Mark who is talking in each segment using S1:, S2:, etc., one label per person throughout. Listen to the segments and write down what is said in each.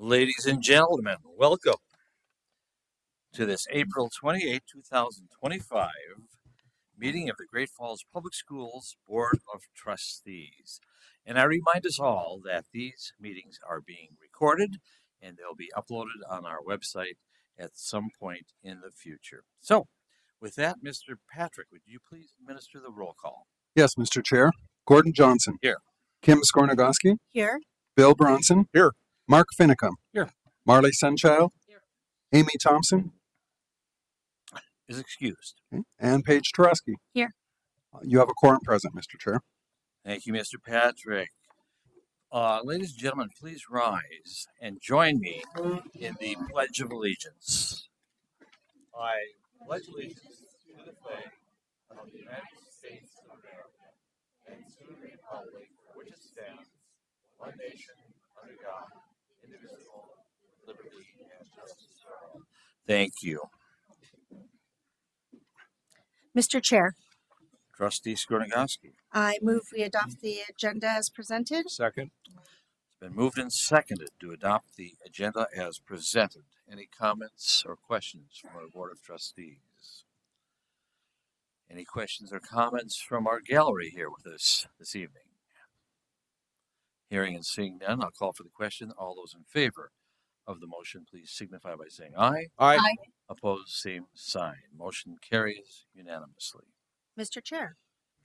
S1: Ladies and gentlemen, welcome to this April 28, 2025 meeting of the Great Falls Public Schools Board of Trustees. And I remind us all that these meetings are being recorded and they'll be uploaded on our website at some point in the future. So, with that, Mr. Patrick, would you please administer the roll call?
S2: Yes, Mr. Chair. Gordon Johnson.
S1: Here.
S2: Kim Skornagoski.
S3: Here.
S2: Bill Bronson.
S1: Here.
S2: Mark Finicum.
S1: Here.
S2: Marley Sunchild.
S3: Here.
S2: Amy Thompson.
S1: Is excused.
S2: Okay. And Paige Tareski.
S3: Here.
S2: You have a quorum present, Mr. Chair.
S1: Thank you, Mr. Patrick. Ladies and gentlemen, please rise and join me in the Pledge of Allegiance. I pledge allegiance to the flag of the United States of America and to the republic for which it stands, one nation, under God, indivisible, with liberty and justice for all. Thank you.
S3: Mr. Chair,
S1: Trustee Skornagoski.
S3: I move we adopt the agenda as presented.
S1: Second. It's been moved and seconded to adopt the agenda as presented. Any comments or questions from our Board of Trustees? Any questions or comments from our gallery here with us this evening? Hearing and seeing none, I'll call for the question. All those in favor of the motion, please signify by saying aye.
S3: Aye.
S1: Opposed, same sign. Motion carries unanimously.
S3: Mr. Chair,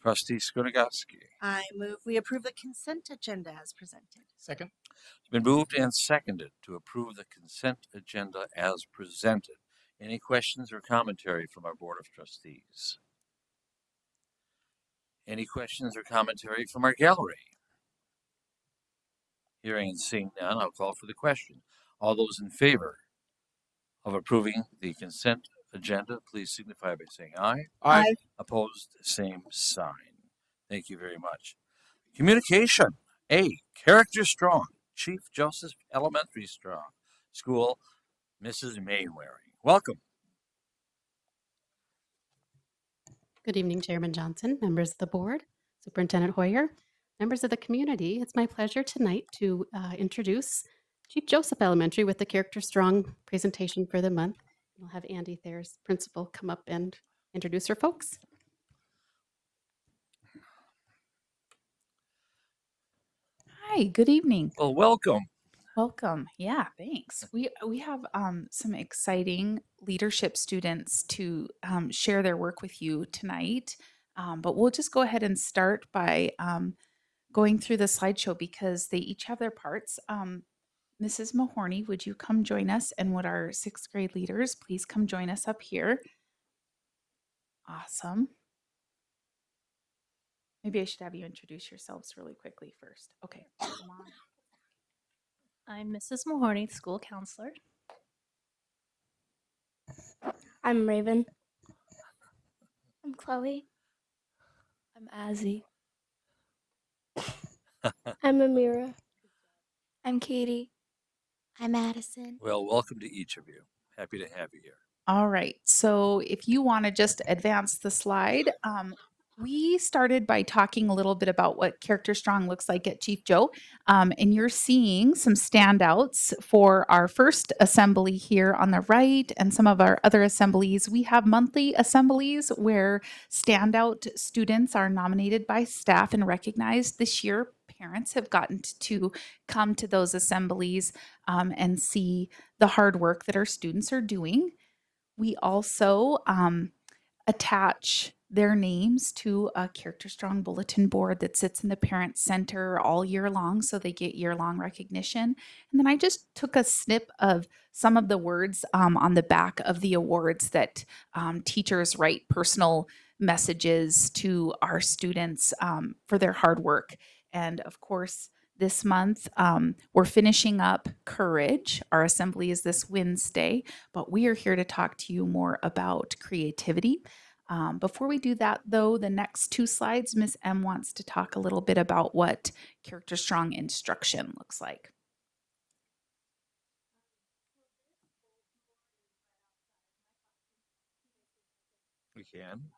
S1: Trustee Skornagoski.
S3: I move we approve the consent agenda as presented.
S4: Second.
S1: It's been moved and seconded to approve the consent agenda as presented. Any questions or commentary from our Board of Trustees? Any questions or commentary from our gallery? Hearing and seeing none, I'll call for the question. All those in favor of approving the consent agenda, please signify by saying aye.
S3: Aye.
S1: Opposed, same sign. Thank you very much. Communication. A. Character Strong. Chief Joseph Elementary School, Mrs. Mainwaring. Welcome.
S5: Good evening, Chairman Johnson, members of the board, Superintendent Hoyer, members of the community. It's my pleasure tonight to introduce Chief Joseph Elementary with the Character Strong presentation for the month. We'll have Andy Thayer's principal come up and introduce her folks.
S6: Hi, good evening.
S1: Well, welcome.
S6: Welcome. Yeah, thanks. We have some exciting leadership students to share their work with you tonight. But we'll just go ahead and start by going through the slideshow because they each have their parts. Mrs. Mahorny, would you come join us? And would our sixth grade leaders please come join us up here? Awesome. Maybe I should have you introduce yourselves really quickly first. Okay, come on.
S7: I'm Mrs. Mahorny, the school counselor.
S8: I'm Raven. I'm Chloe. I'm Azzy. I'm Amira. I'm Katie. I'm Addison.
S1: Well, welcome to each of you. Happy to have you here.
S6: All right. So if you want to just advance the slide, we started by talking a little bit about what Character Strong looks like at Chief Joe. And you're seeing some standouts for our first assembly here on the right and some of our other assemblies. We have monthly assemblies where standout students are nominated by staff and recognized. This year, parents have gotten to come to those assemblies and see the hard work that our students are doing. We also attach their names to a Character Strong bulletin board that sits in the parent center all year long, so they get year-long recognition. And then I just took a snip of some of the words on the back of the awards that teachers write personal messages to our students for their hard work. And of course, this month, we're finishing up Courage. Our assembly is this Wednesday, but we are here to talk to you more about creativity. Before we do that, though, the next two slides, Ms. M wants to talk a little bit about what Character Strong instruction looks like.
S1: We can.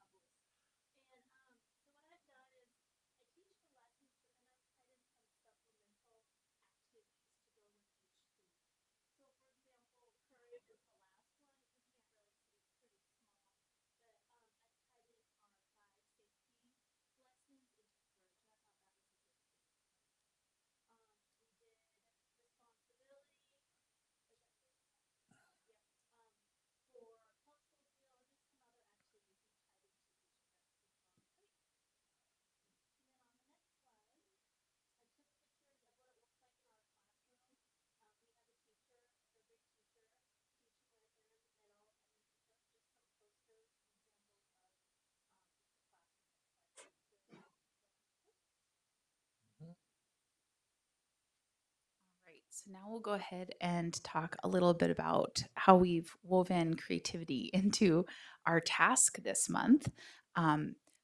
S6: So now we'll go ahead and talk a little bit about how we've woven creativity into our task this month.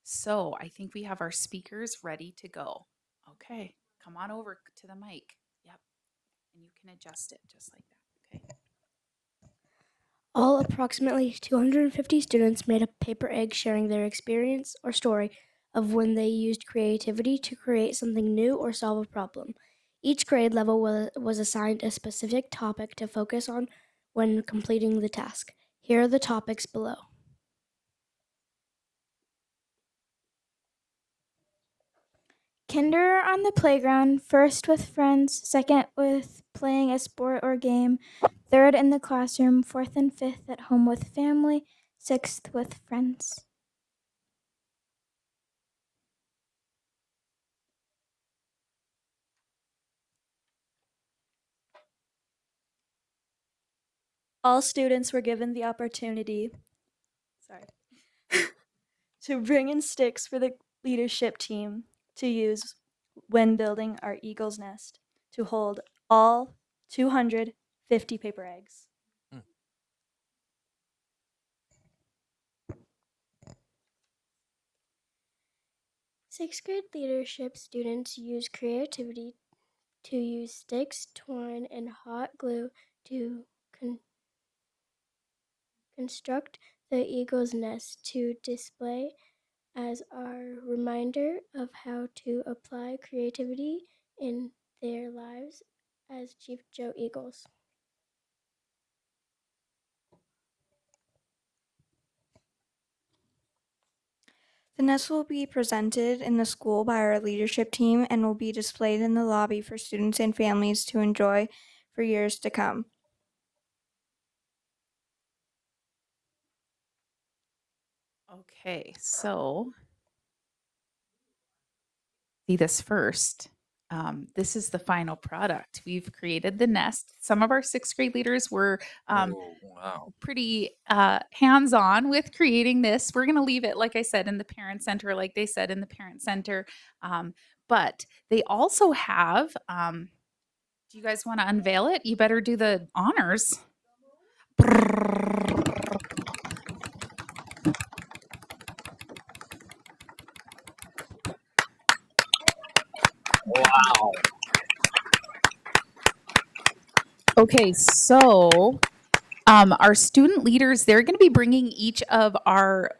S6: So I think we have our speakers ready to go. Okay, come on over to the mic. Yep, and you can adjust it just like that. Okay.
S8: All approximately 250 students made a paper egg sharing their experience or story of when they used creativity to create something new or solve a problem. Each grade level was assigned a specific topic to focus on when completing the task. Here are the topics below. Kinder on the playground, first with friends, second with playing a sport or game, third in the classroom, fourth and fifth at home with family, sixth with friends.
S4: All students were given the opportunity to bring in sticks for the leadership team to use when building our eagle's nest to hold all 250 paper eggs.
S8: Sixth grade leadership students use creativity to use sticks, twine, and hot glue to construct the eagle's nest to display as our reminder of how to apply creativity in their lives as Chief Joe Eagles.
S9: The nest will be presented in the school by our leadership team and will be displayed in the lobby for students and families to enjoy for years to come.
S6: Okay, so see this first. This is the final product. We've created the nest. Some of our sixth grade leaders were
S1: Oh, wow.
S6: pretty hands-on with creating this. We're going to leave it, like I said, in the parent center, like they said in the parent center. But they also have, do you guys want to unveil it? You better do the honors.
S1: Wow.
S6: Okay, so our student leaders, they're going to be bringing each of our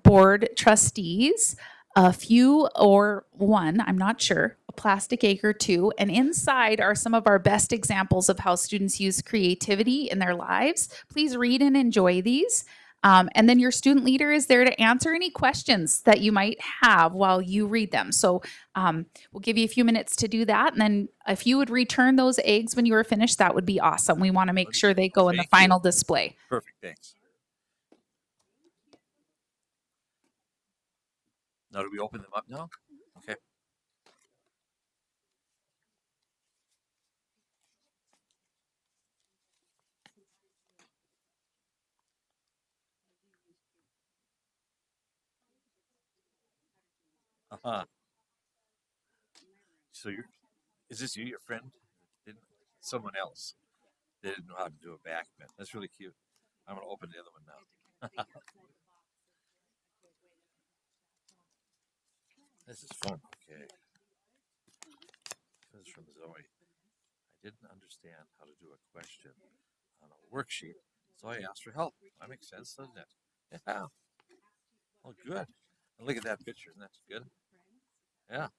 S6: board trustees a few or one, I'm not sure, a plastic egg or two. And inside are some of our best examples of how students use creativity in their lives. Please read and enjoy these. And then your student leader is there to answer any questions that you might have while you read them. So we'll give you a few minutes to do that. And then if you would return those eggs when you were finished, that would be awesome. We want to make sure they go in the
S1: Thank you.
S6: final display.
S1: Perfect. Thanks. Now, do we open them up now? Okay. Uh-huh. So is this you, your friend? Didn't someone else? They didn't know how to do a back bend. That's really cute. I'm gonna open the other one now. This is fun. Okay. This is from Zoe. I didn't understand how to do a question on a worksheet, so I asked for help. That makes sense, doesn't it? Yeah. Oh, good. And look at that picture. Isn't that good? Yeah.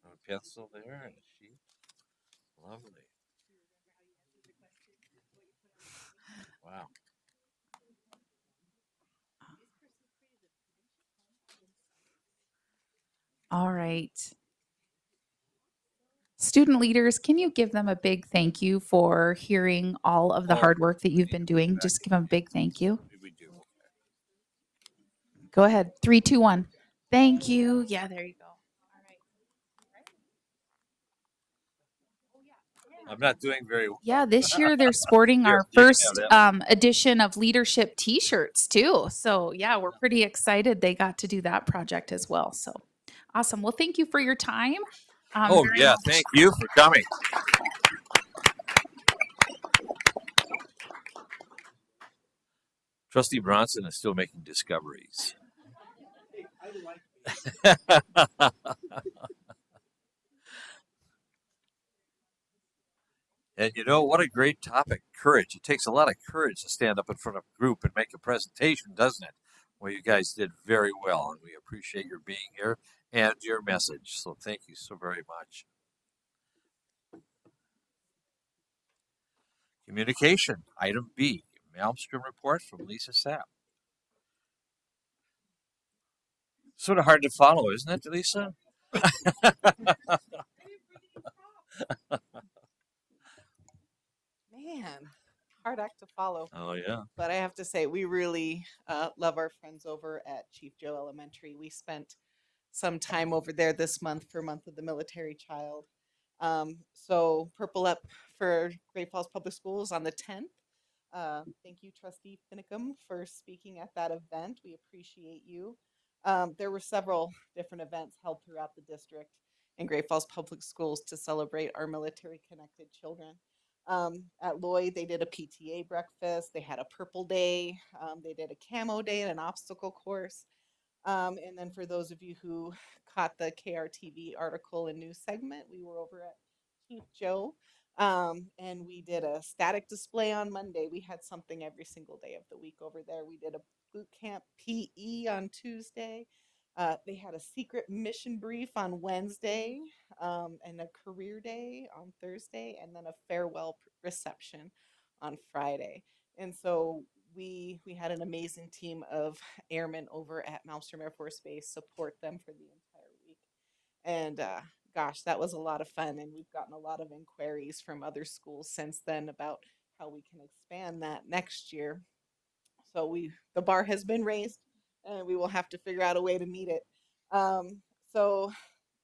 S1: A pencil there and a sheet. Lovely. Wow.
S6: All right. Student leaders, can you give them a big thank you for hearing all of the
S1: Oh,
S6: hard work that
S1: we
S6: you've
S1: need
S6: been
S1: to put it
S6: doing?
S1: back
S6: Just
S1: in.
S6: give them a big thank you.
S1: We do.
S6: Go ahead. 3, 2, 1. Thank you. Yeah, there you go.
S1: I'm not doing very well.
S6: Yeah, this year they're sporting
S1: Here,
S6: our
S1: you can
S6: first
S1: have
S6: edition of leadership t-shirts too. So yeah, we're pretty excited they got to do that project as well. So awesome. Well, thank you for your time.
S1: Oh,
S6: very
S1: yeah.
S6: much.
S1: Thank you for coming. Trustee Bronson is still making discoveries. And you know, what a great topic, courage. It takes a lot of courage to stand up in front of a group and make a presentation, doesn't it? Well, you guys did very well, and we appreciate your being here and your message. So thank you so very much. Communication, item B, Malmstrom report from Lisa Sapp. Sort of hard to follow, isn't it, Lisa?
S10: Man, hard act to follow.
S1: Oh, yeah.
S10: But I have to say, we really love our friends over at Chief Joe Elementary. We spent some time over there this month for Month of the Military Child. So Purple Up for Great Falls Public Schools on the 10th. Thank you, Trustee Finicum, for speaking at that event. We appreciate you. There were several different events held throughout the district in Great Falls Public Schools to celebrate our military connected children. At Lloyd, they did a PTA breakfast. They had a purple day. They did a camo day and an obstacle course. And then for those of you who caught the KRTV article and news segment, we were over at Chief Joe. And we did a static display on Monday. We had something every single day of the week over there. We did a boot camp PE on Tuesday. They had a secret mission brief on Wednesday, and a career day on Thursday, and then a farewell reception on Friday. And so we had an amazing team of airmen over at Malmstrom Air Force Base support them for the entire week. And gosh, that was a lot of fun. And we've gotten a lot of inquiries from other schools since then about how we can expand that next year. So the bar has been raised, and we will have to figure out a way to meet it. So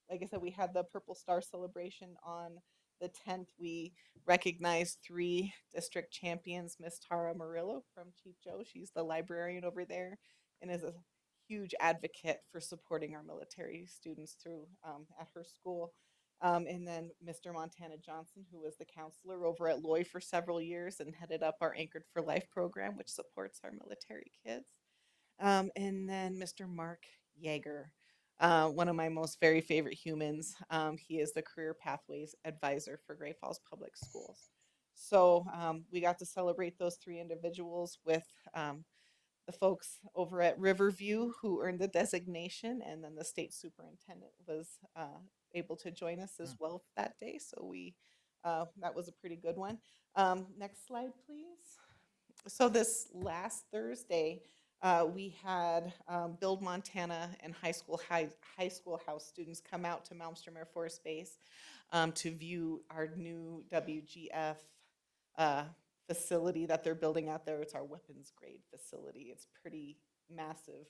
S10: like I said, we had the Purple Star celebration on the 10th. We recognized 3 district champions, Miss Tara Murillo from Chief Joe. She's the librarian over there and is a huge advocate for supporting our military students through at her school. And then Mr. Montana Johnson, who was the counselor over at Loy for several years and headed up our Anchored for Life program, which supports our military kids. And then Mr. Mark Yeager, one of my most very favorite humans. He is the Career Pathways Advisor for Great Falls Public Schools. So we got to celebrate those 3 individuals with the folks over at Riverview who earned the designation, and then the state superintendent was able to join us as well that day. So that was a pretty good one. Next slide, please. So this last Thursday, we had Build Montana and high school house students come out to Malmstrom Air Force Base to view our new WGF uh, facility that they're building out there. It's our weapons grade facility. It's pretty massive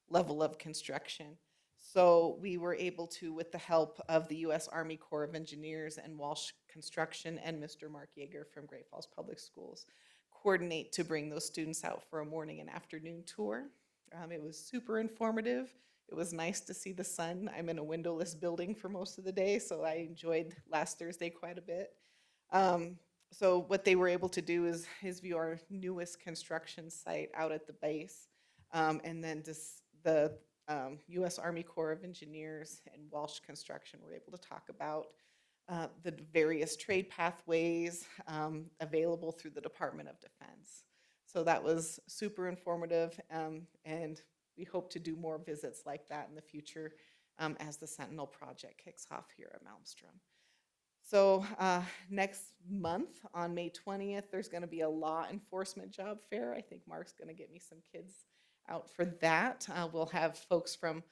S10: level of construction. So we were able to, with the help of the U.S. Army Corps of Engineers and Walsh Construction and Mr. Mark Yeager from Great Falls Public Schools, coordinate to bring those students out for a morning and afternoon tour. It was super informative. It was nice to see the sun. I'm in a windowless building for most of the day, so I enjoyed last Thursday quite a bit. So what they were able to do is view our newest construction site out at the base, and then just the U.S. Army Corps of Engineers and Walsh Construction were able to talk about the various trade pathways available through the Department of Defense. So that was super informative, and we hope to do more visits like that in the future as the Sentinel project kicks off here at Malmstrom. So next month on May 20th, there's going to be a law enforcement job fair. I think Mark's going to get me some kids out for that. We'll have folks from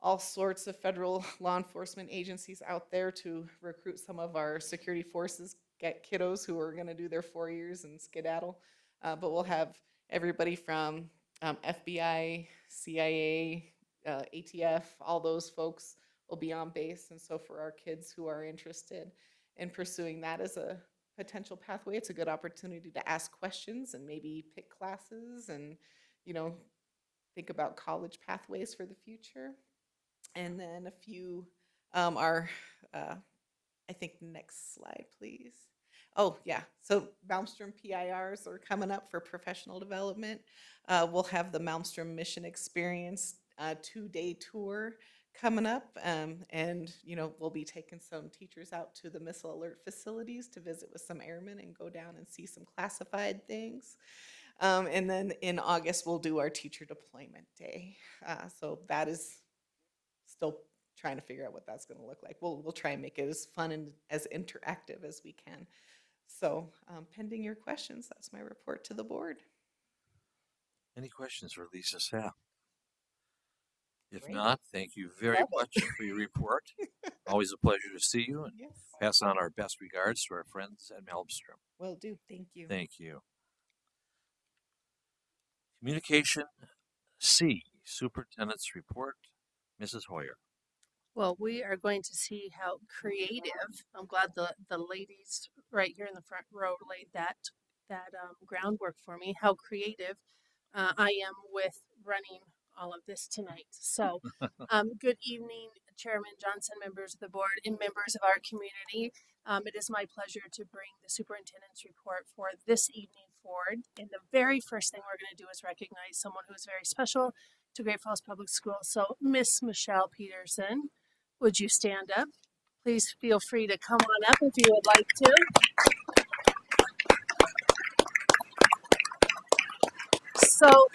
S10: all sorts of federal law enforcement agencies out there to recruit some of our security forces, get kiddos who are going to do their 4 years and skedaddle. But we'll have everybody from FBI, CIA, ATF, all those folks will be on base. And so for our kids who are interested in pursuing that as a potential pathway, it's a good opportunity to ask questions and maybe pick classes and, think about college pathways for the future. And then a few are I think next slide, please. Oh, yeah. So Malmstrom PIRs are coming up for professional development. We'll have the Malmstrom Mission Experience 2-day tour coming up. And, we'll be taking some teachers out to the missile alert facilities to visit with some airmen and go down and see some classified things. And then in August, we'll do our teacher deployment day. So that is still trying to figure out what that's going to look like. We'll try and make it as fun and as interactive as we can. So, pending your questions, that's my report to the board.
S1: Any questions for Lisa Sapp? If
S10: Great.
S1: not, thank you very
S10: Love it.
S1: much for your report. Always a pleasure to see you, and
S10: Yes,
S1: pass on our best regards to our friends at Malmstrom.
S10: will do. Thank you.
S1: Thank you. Communication C, Superintendent's Report, Mrs. Hoyer.
S7: Well, we are going to see how creative. I'm glad the ladies right here in the front row laid that groundwork for me. How creative I am with running all of this tonight. So, good evening, Chairman Johnson, members of the board, and members of our community. It is my pleasure to bring the superintendent's report for this evening forward. And the very first thing we're going to do is recognize someone who is very special to Great Falls Public Schools. So, Miss Michelle Peterson, would you stand up? Please feel free to come on up if you would like to. So,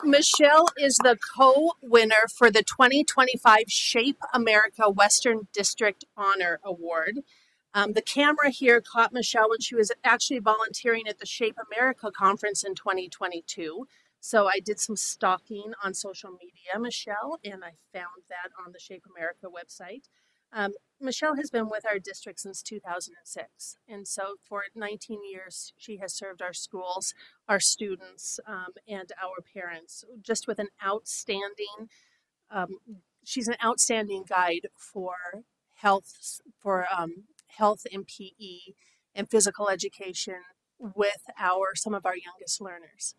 S7: Michelle is the co-winner for the 2025 Shape America Western District Honor Award. The camera here caught Michelle when she was actually volunteering at the Shape America conference in 2022. So I did some stalking on social media, Michelle, and I found that on the Shape America website. Michelle has been with our district since 2006. And so for 19 years, she has served our schools, our students, and our parents just with an outstanding, she's an outstanding guide for health, health and PE and physical education with some of our youngest learners.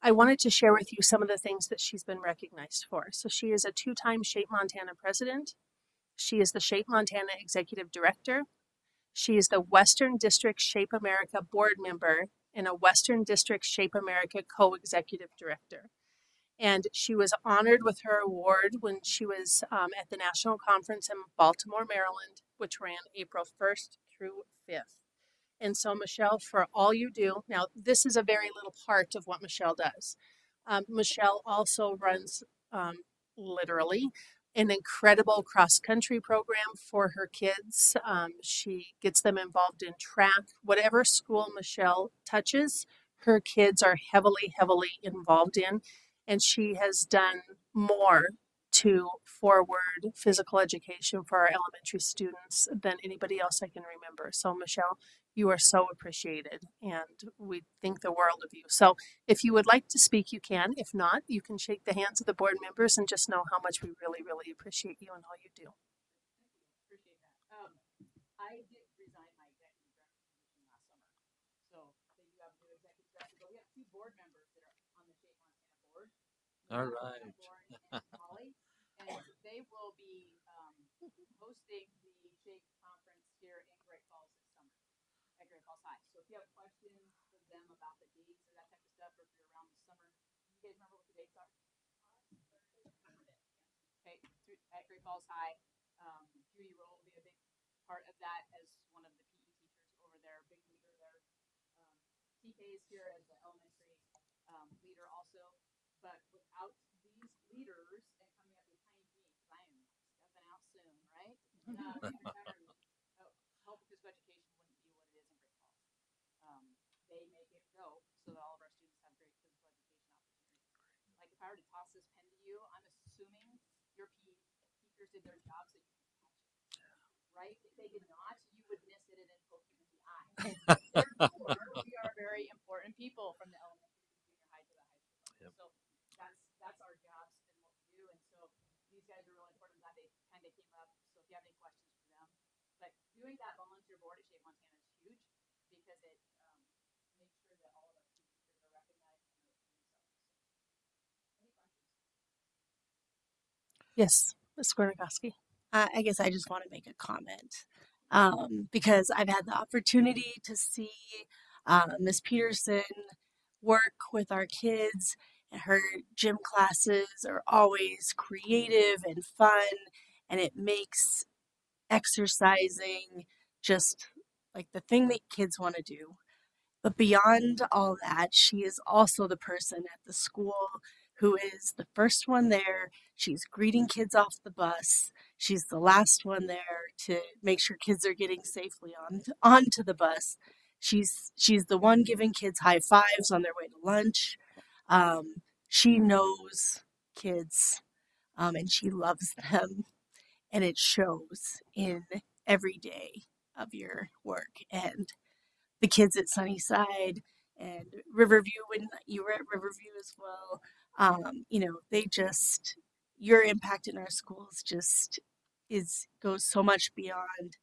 S7: I wanted to share with you some of the things that she's been recognized for. So she is a 2-time Shape Montana president. She is the Shape Montana executive director. She is the Western District Shape America board member and a Western District Shape America co-executive director. And she was honored with her award when she was at the national conference in Baltimore, Maryland, which ran April 1st through 5th. And so, Michelle, for all you do, now this is a very little part of what Michelle does. Michelle also runs literally an incredible cross country program for her kids. She gets them involved in track. Whatever school Michelle touches, her kids are heavily, heavily involved in. And she has done more to forward physical education for our elementary students than anybody else I can remember. So, Michelle, you are so appreciated, and we think the world of you. So if you would like to speak, you can. If not, you can shake the hands of the board members and just know how much we really, really appreciate you and all you do.
S5: Appreciate that. I did resign my executive director position last summer. So they do have a new executive director, but we have 2 board members that are on the Shape Montana board.
S1: All right.
S5: And Molly, and they will be hosting the Shape conference here in Great Falls this summer at Great Falls High. So if you have questions for them about the dates or that type of stuff, or if you're around the summer, you guys remember what the dates are? Okay, at Great Falls High, Judy Roll will be a big part of that as one of the PE teachers over there, big leader there. TK is here as the elementary leader also. But without these leaders and coming up behind me, because I am stepping out soon, right? Help with physical education wouldn't be what it is in Great Falls. They make it go so that all of our students have great physical education opportunities. Like if I were to toss this pen to you, I'm assuming your PE teachers did their job so you can catch it. Right? If they did not, you would miss it and then poke you in the eye. Therefore, we are very important people from the elementary to junior high to the high school. Yep. So that's our jobs and what we do. And so these guys are really important. I'm glad they kind of came up. So if you have any questions for them, but doing that volunteer board at Shape Montana is huge because it makes sure that all of our PE teachers are recognized and are themselves. Any questions?
S7: Yes, Ms. Gornagoski.
S3: I guess I just want to make a comment because I've had the opportunity to see Miss Peterson work with our kids, and her gym classes are always creative and fun, and it makes exercising just like the thing that kids want to do. But beyond all that, she is also the person at the school who is the first one there. She's greeting kids off the bus. She's the last one there to make sure kids are getting safely onto the bus. She's the one giving kids high fives on their way to lunch. She knows kids, and she loves them, and it shows in every day of your work. And the kids at Sunnyside and Riverview, when you were at Riverview as well, they just, your impact in our schools just goes so much beyond,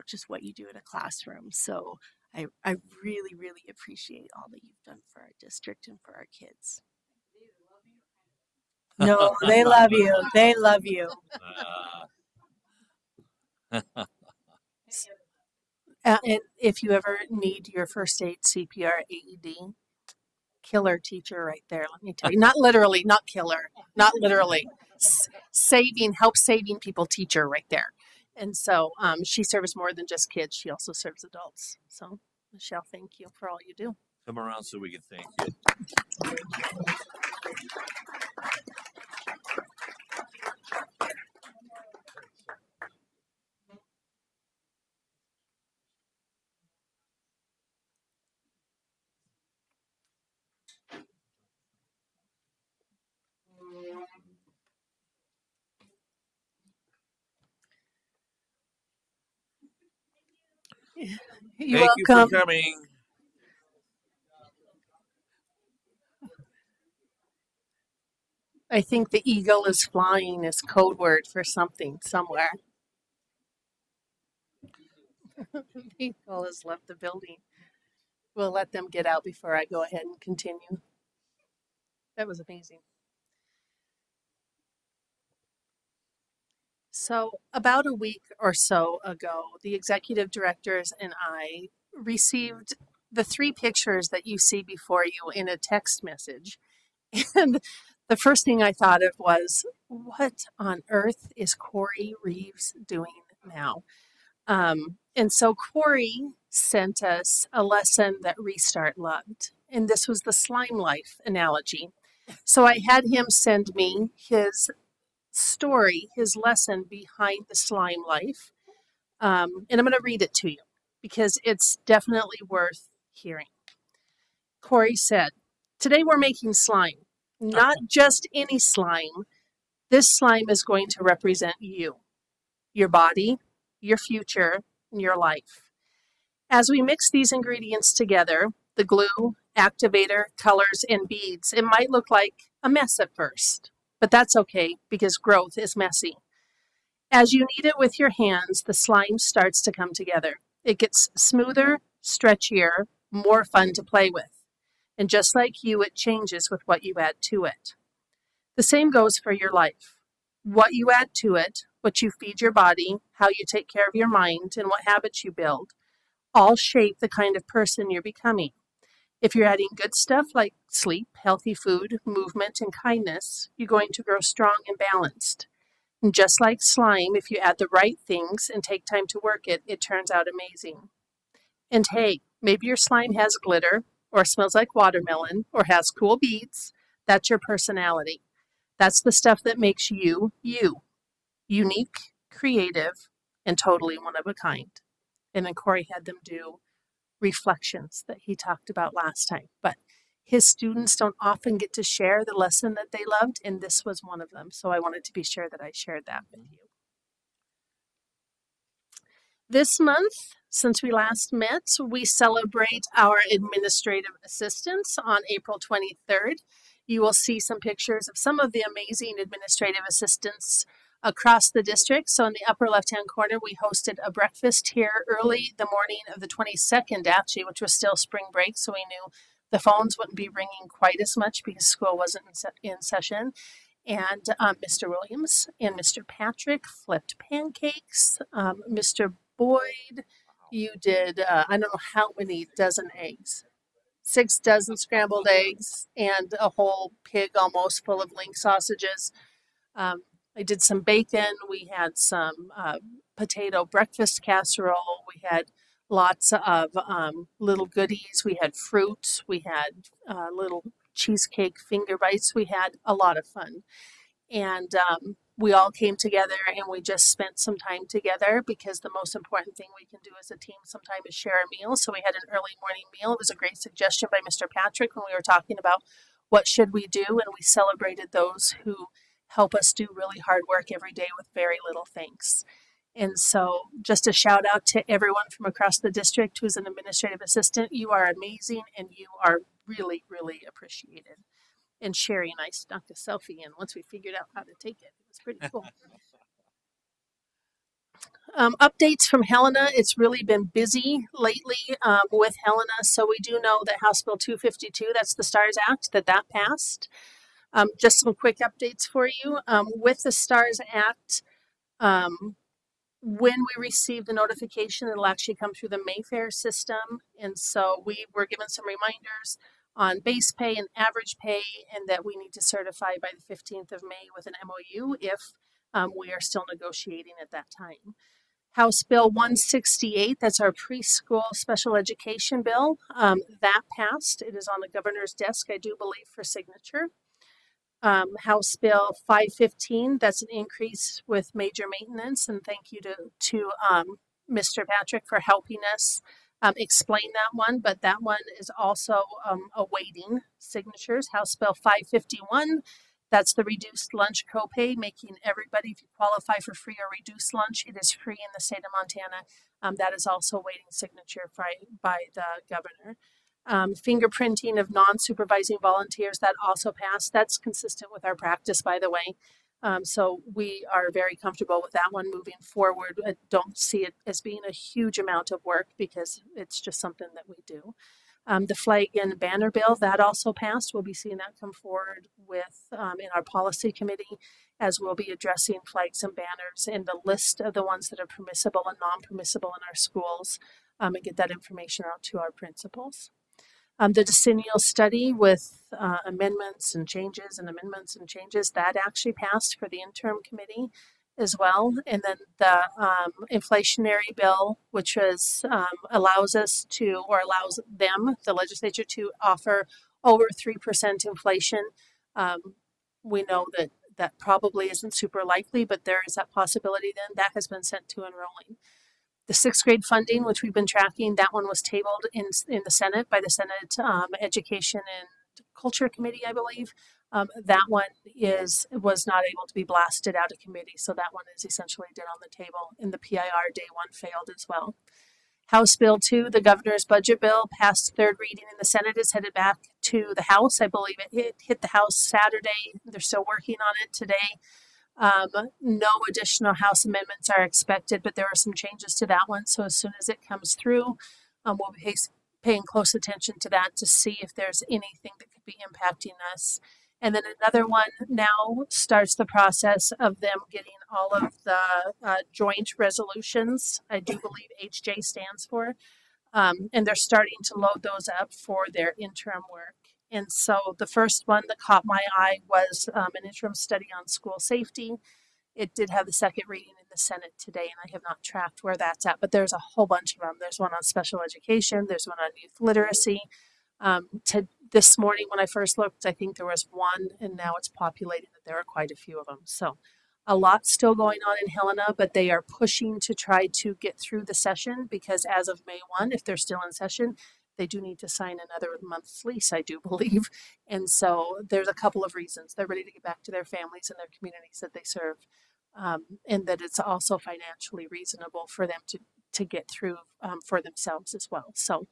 S3: just what you do in a classroom. So I really, really appreciate all that you've done for our district and for our kids. No, they love you. They love you. And if you ever need your first aid, CPR, AED, killer teacher right there. Let me tell you, not literally, not killer, not literally, help saving people teacher right there. And so she serves more than just kids. She also serves adults. So Michelle, thank you for all you do.
S1: Come around so we can thank you.
S3: You're
S1: Thank you for
S3: welcome.
S1: coming.
S7: I think the eagle is flying is code word for something somewhere. The eagle has left the building. We'll let them get out before I go ahead and continue. That was amazing. So, about a week or so ago, the executive directors and I received the 3 pictures that you see before you in a text message. And the first thing I thought of was, what on earth is Corey Reeves doing now? And so Corey sent us a lesson that Restart loved, and this was the slime life analogy. So I had him send me his story, his lesson behind the slime life, and I'm going to read it to you because it's definitely worth hearing. Corey said, "Today we're making slime, not just any slime. This slime is going to represent you, your body, your future, and your life. As we mix these ingredients together, the glue, activator, colors, and beads, it might look like a mess at first, but that's okay because growth is messy. As you knead it with your hands, the slime starts to come together. It gets smoother, stretchier, more fun to play with. And just like you, it changes with what you add to it. The same goes for your life. What you add to it, what you feed your body, how you take care of your mind, and what habits you build, all shape the kind of person you're becoming. If you're adding good stuff like sleep, healthy food, movement, and kindness, you're going to grow strong and balanced. And just like slime, if you add the right things and take time to work it, it turns out amazing. And hey, maybe your slime has glitter, or smells like watermelon, or has cool beads. That's your personality. That's the stuff that makes you, you. Unique, creative, and totally one of a kind." And then Corey had them do reflections that he talked about last time. But his students don't often get to share the lesson that they loved, and this was one of them. So I wanted to be sure that I shared that with you. This month, since we last met, we celebrate our administrative assistants on April 23rd. You will see some pictures of some of the amazing administrative assistants across the district. So in the upper left-hand corner, we hosted a breakfast here early the morning of the 22nd, actually, which was still spring break. So we knew the phones wouldn't be ringing quite as much because school wasn't in session. And Mr. Williams and Mr. Patrick flipped pancakes. Mr. Boyd, you did, I don't know how many dozen eggs. 6 dozen scrambled eggs and a whole pig almost full of link sausages. I did some bacon. We had some potato breakfast casserole. We had lots of little goodies. We had fruit. We had little cheesecake finger bites. We had a lot of fun. And we all came together and we just spent some time together because the most important thing we can do as a team sometime is share a meal. So we had an early morning meal. It was a great suggestion by Mr. Patrick when we were talking about what should we do, and we celebrated those who help us do really hard work every day with very little thanks. And so just a shout out to everyone from across the district who's an administrative assistant. You are amazing and you are really, really appreciated. And Sherry and I snuck a selfie in once we figured out how to take it. It was pretty cool. Updates from Helena. It's really been busy lately with Helena. So we do know that House Bill 252, that's the STARS Act, that passed. Just some quick updates for you. With the STARS Act, when we receive the notification, it'll actually come through the Mayfair system. And so we were given some reminders on base pay and average pay, and that we need to certify by the 15th of May with an MOU if we are still negotiating at that time. House Bill 168, that's our preschool special education bill, that passed. It is on the governor's desk, I do believe, for signature. House Bill 515, that's an increase with major maintenance, and thank you to Mr. Patrick for helping us explain that one, but that one is also awaiting signatures. House Bill 551, that's the reduced lunch copay, making everybody, if you qualify for free or reduced lunch, it is free in the state of Montana. That is also awaiting signature by the governor. Fingerprinting of non-supervising volunteers, that also passed. That's consistent with our practice, by the way. So we are very comfortable with that one moving forward. I don't see it as being a huge amount of work because it's just something that we do. The flag and banner bill, that also passed. We'll be seeing that come forward with in our policy committee, as we'll be addressing flags and banners in the list of the ones that are permissible and non-permissible in our schools, and get that information out to our principals. The decennial study with amendments and changes, that actually passed for the interim committee as well. And then the inflationary bill, which allows us to, or allows them, the legislature, to offer over 3% inflation. We know that probably isn't super likely, but there is that possibility. Then that has been sent to enrolling. The 6th grade funding, which we've been tracking, that one was tabled in the Senate by the Senate Education and Culture Committee, I believe. That one was not able to be blasted out of committee, so that one is essentially dead on the table. And the PIR day one failed as well. House Bill 2, the governor's budget bill, passed 3rd reading in the Senate, is headed back to the House. I believe it hit the House Saturday. They're still working on it today. No additional House amendments are expected, but there are some changes to that one. So as soon as it comes through, we'll be paying close attention to that to see if there's anything that could be impacting us. And then another one now starts the process of them getting all of the joint resolutions. I do believe HJ stands for. And they're starting to load those up for their interim work. And so the first one that caught my eye was an interim study on school safety. It did have the 2nd reading in the Senate today, and I have not tracked where that's at, but there's a whole bunch of them. There's one on special education, there's one on youth literacy. This morning when I first looked, I think there was one, and now it's populated that there are quite a few of them. So a lot still going on in Helena, but they are pushing to try to get through the session, because as of May 1, if they're still in session, they do need to sign another month's lease, I do believe. And so there's a couple of reasons. They're ready to get back to their families and their communities that they serve, and that it's also financially reasonable for them to get through for themselves as well. So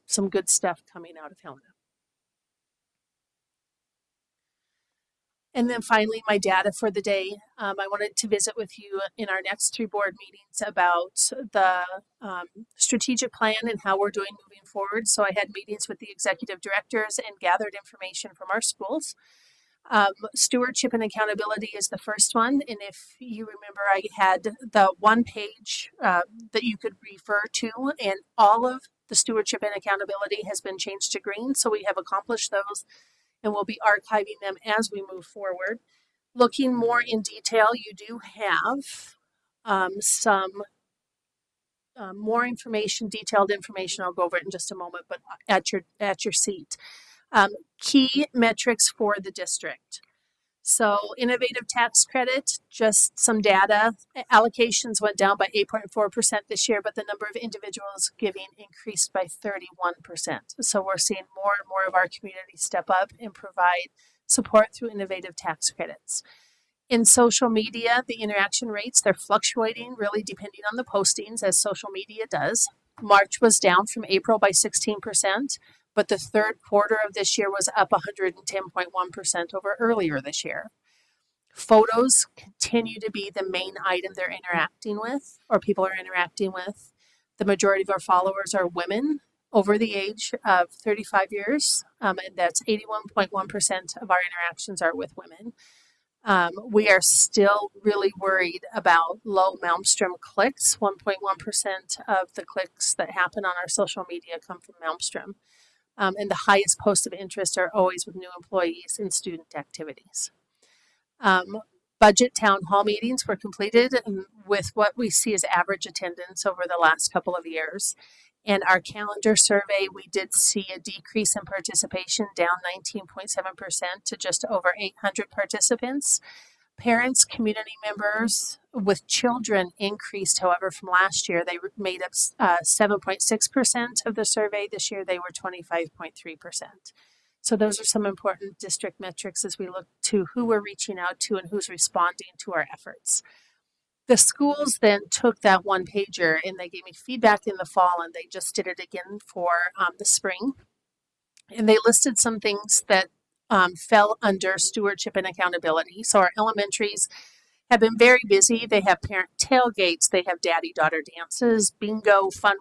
S7: some good stuff coming out of Helena. And then finally, my data for the day. I wanted to visit with you in our next 3 board meetings about the strategic plan and how we're doing moving forward. So I had meetings with the executive directors and gathered information from our schools. Stewardship and accountability is the first one. And if you remember, I had the one page that you could refer to, and all of the stewardship and accountability has been changed to green. So we have accomplished those, and we'll be archiving them as we move forward. Looking more in detail, you do have some more information, detailed information. I'll go over it in just a moment, but at your seat. Key metrics for the district. So innovative tax credit, just some data. Allocations went down by 8.4% this year, but the number of individuals giving increased by 31%. So we're seeing more and more of our community step up and provide support through innovative tax credits. In social media, the interaction rates, they're fluctuating really depending on the postings, as social media does. March was down from April by 16%, but the third quarter of this year was up 110.1% over earlier this year. Photos continue to be the main item they're interacting with, or people are interacting with. The majority of our followers are women over the age of 35 years, and that's 81.1% of our interactions are with women. We are still really worried about low Malmstrom clicks. 1.1% of the clicks that happen on our social media come from Malmstrom. And the highest posts of interest are always with new employees and student activities. Budget town hall meetings were completed with what we see as average attendance over the last couple of years. And our calendar survey, we did see a decrease in participation, down 19.7% to just over 800 participants. Parents, community members with children increased, however, from last year. They made up 7.6% of the survey. This year, they were 25.3%. So those are some important district metrics as we look to who we're reaching out to and who's responding to our efforts. The schools then took that one pager and they gave me feedback in the fall, and they just did it again for the spring. And they listed some things that fell under stewardship and accountability. So our elementaries have been very busy. They have parent tailgates, they have daddy-daughter dances, bingo, fun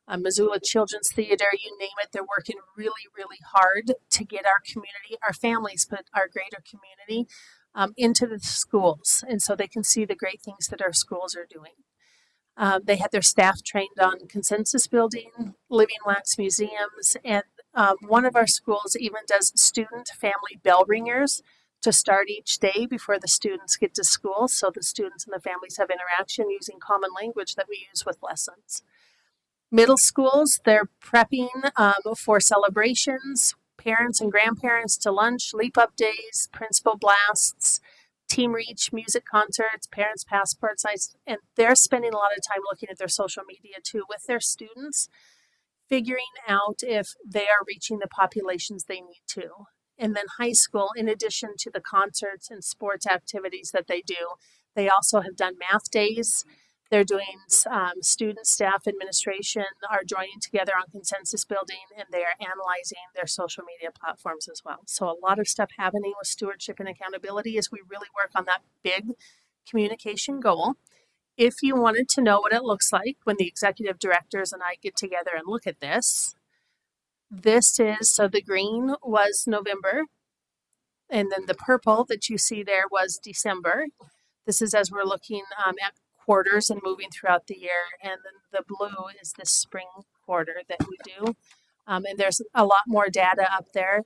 S7: run, Missoula Children's Theater, you name it. They're working really, really hard to get our community, our families, but our greater community into the schools. And so they can see the great things that our schools are doing. They had their staff trained on consensus building, living wax museums, and one of our schools even does student family bell ringers to start each day before the students get to school, so the students and the families have interaction using common language that we use with lessons. Middle schools, they're prepping for celebrations, parents and grandparents to lunch, leap up days, principal blasts, team reach, music concerts, parents passport sites, and they're spending a lot of time looking at their social media too with their students, figuring out if they are reaching the populations they need to. And then high school, in addition to the concerts and sports activities that they do, they also have done math days. They're doing student, staff, administration are joining together on consensus building, and they are analyzing their social media platforms as well. So a lot of stuff happening with stewardship and accountability as we really work on that big communication goal. If you wanted to know what it looks like when the executive directors and I get together and look at this, so the green was November, and then the purple that you see there was December. This is as we're looking at quarters and moving throughout the year, and then the blue is the spring quarter that we do. And there's a lot more data up there.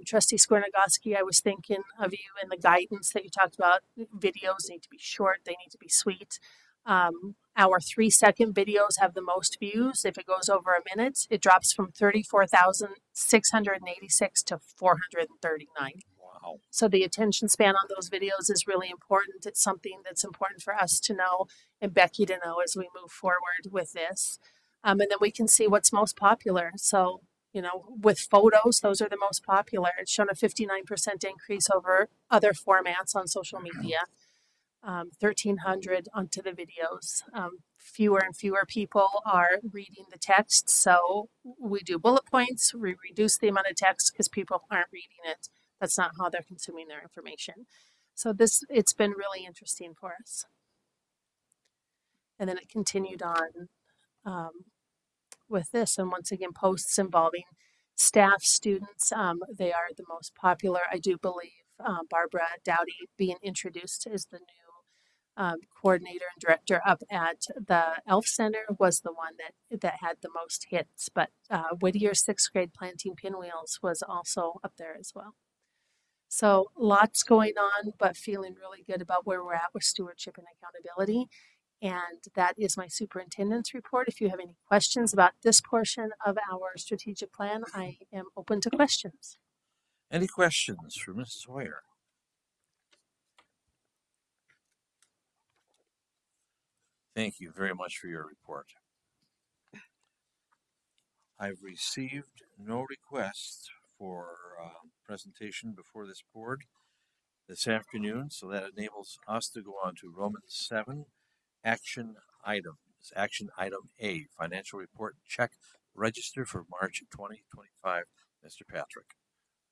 S7: Trustee Skornagoski, I was thinking of you and the guidance that you talked about. Videos need to be short, they need to be sweet. Our 3-second videos have the most views. If it goes over a minute, it drops from 34,686 to 439.
S1: Wow.
S7: So the attention span on those videos is really important. It's something that's important for us to know and Becky to know as we move forward with this. And then we can see what's most popular. So, with photos, those are the most popular. It's shown a 59% increase over other formats on social media. 1,300 onto the videos. Fewer and fewer people are reading the text. So we do bullet points. We reduce the amount of text because people aren't reading it. That's not how they're consuming their information. So it's been really interesting for us. And then it continued on with this. And once again, posts involving staff, students. They are the most popular. I do believe Barbara Dowdy being introduced as the new coordinator and director up at the ELF Center was the one that had the most hits. But Whittier sixth grade planting pinwheels was also up there as well. So lots going on, but feeling really good about where we're at with stewardship and accountability. And that is my superintendent's report. If you have any questions about this portion of our strategic plan, I am open to questions.
S1: Any questions for Mrs. Hoyer? Thank you very much for your report. I've received no requests for presentation before this board this afternoon, so that enables us to go on to Romans 7, action items. Action item A, financial report check register for March 2025. Mr. Patrick.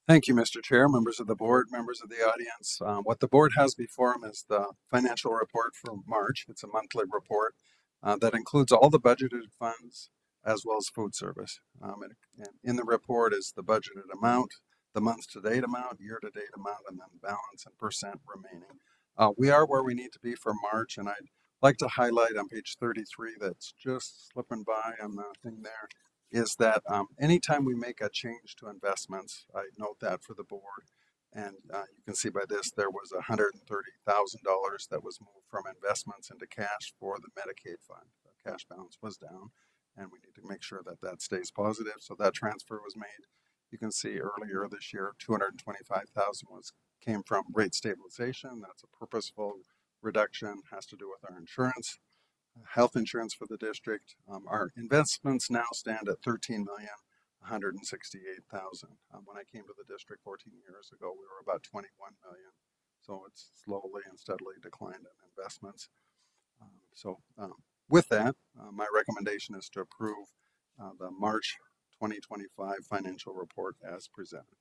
S2: Thank you, Mr. Chair, members of the board, members of the audience. What the board has before them is the financial report for March. It's a monthly report that includes all the budgeted funds as well as food service. And in the report is the budgeted amount, the month-to-date amount, year-to-date amount, and then balance and percent remaining. We are where we need to be for March, and I'd like to highlight on page 33 that's just slipping by on the thing there, is that anytime we make a change to investments, I note that for the board, and you can see by this, there was $130,000 that was moved from investments into cash for the Medicaid fund. The cash balance was down, and we need to make sure that that stays positive, so that transfer was made. You can see earlier this year, $225,000 came from rate stabilization. That's a purposeful reduction, has to do with our insurance. Health insurance for the district. Our investments now stand at $13,168,000. When I came to the district 14 years ago, we were about 21 million. So it's slowly and steadily declined in investments. With that, my recommendation is to approve the March 2025 financial report as presented.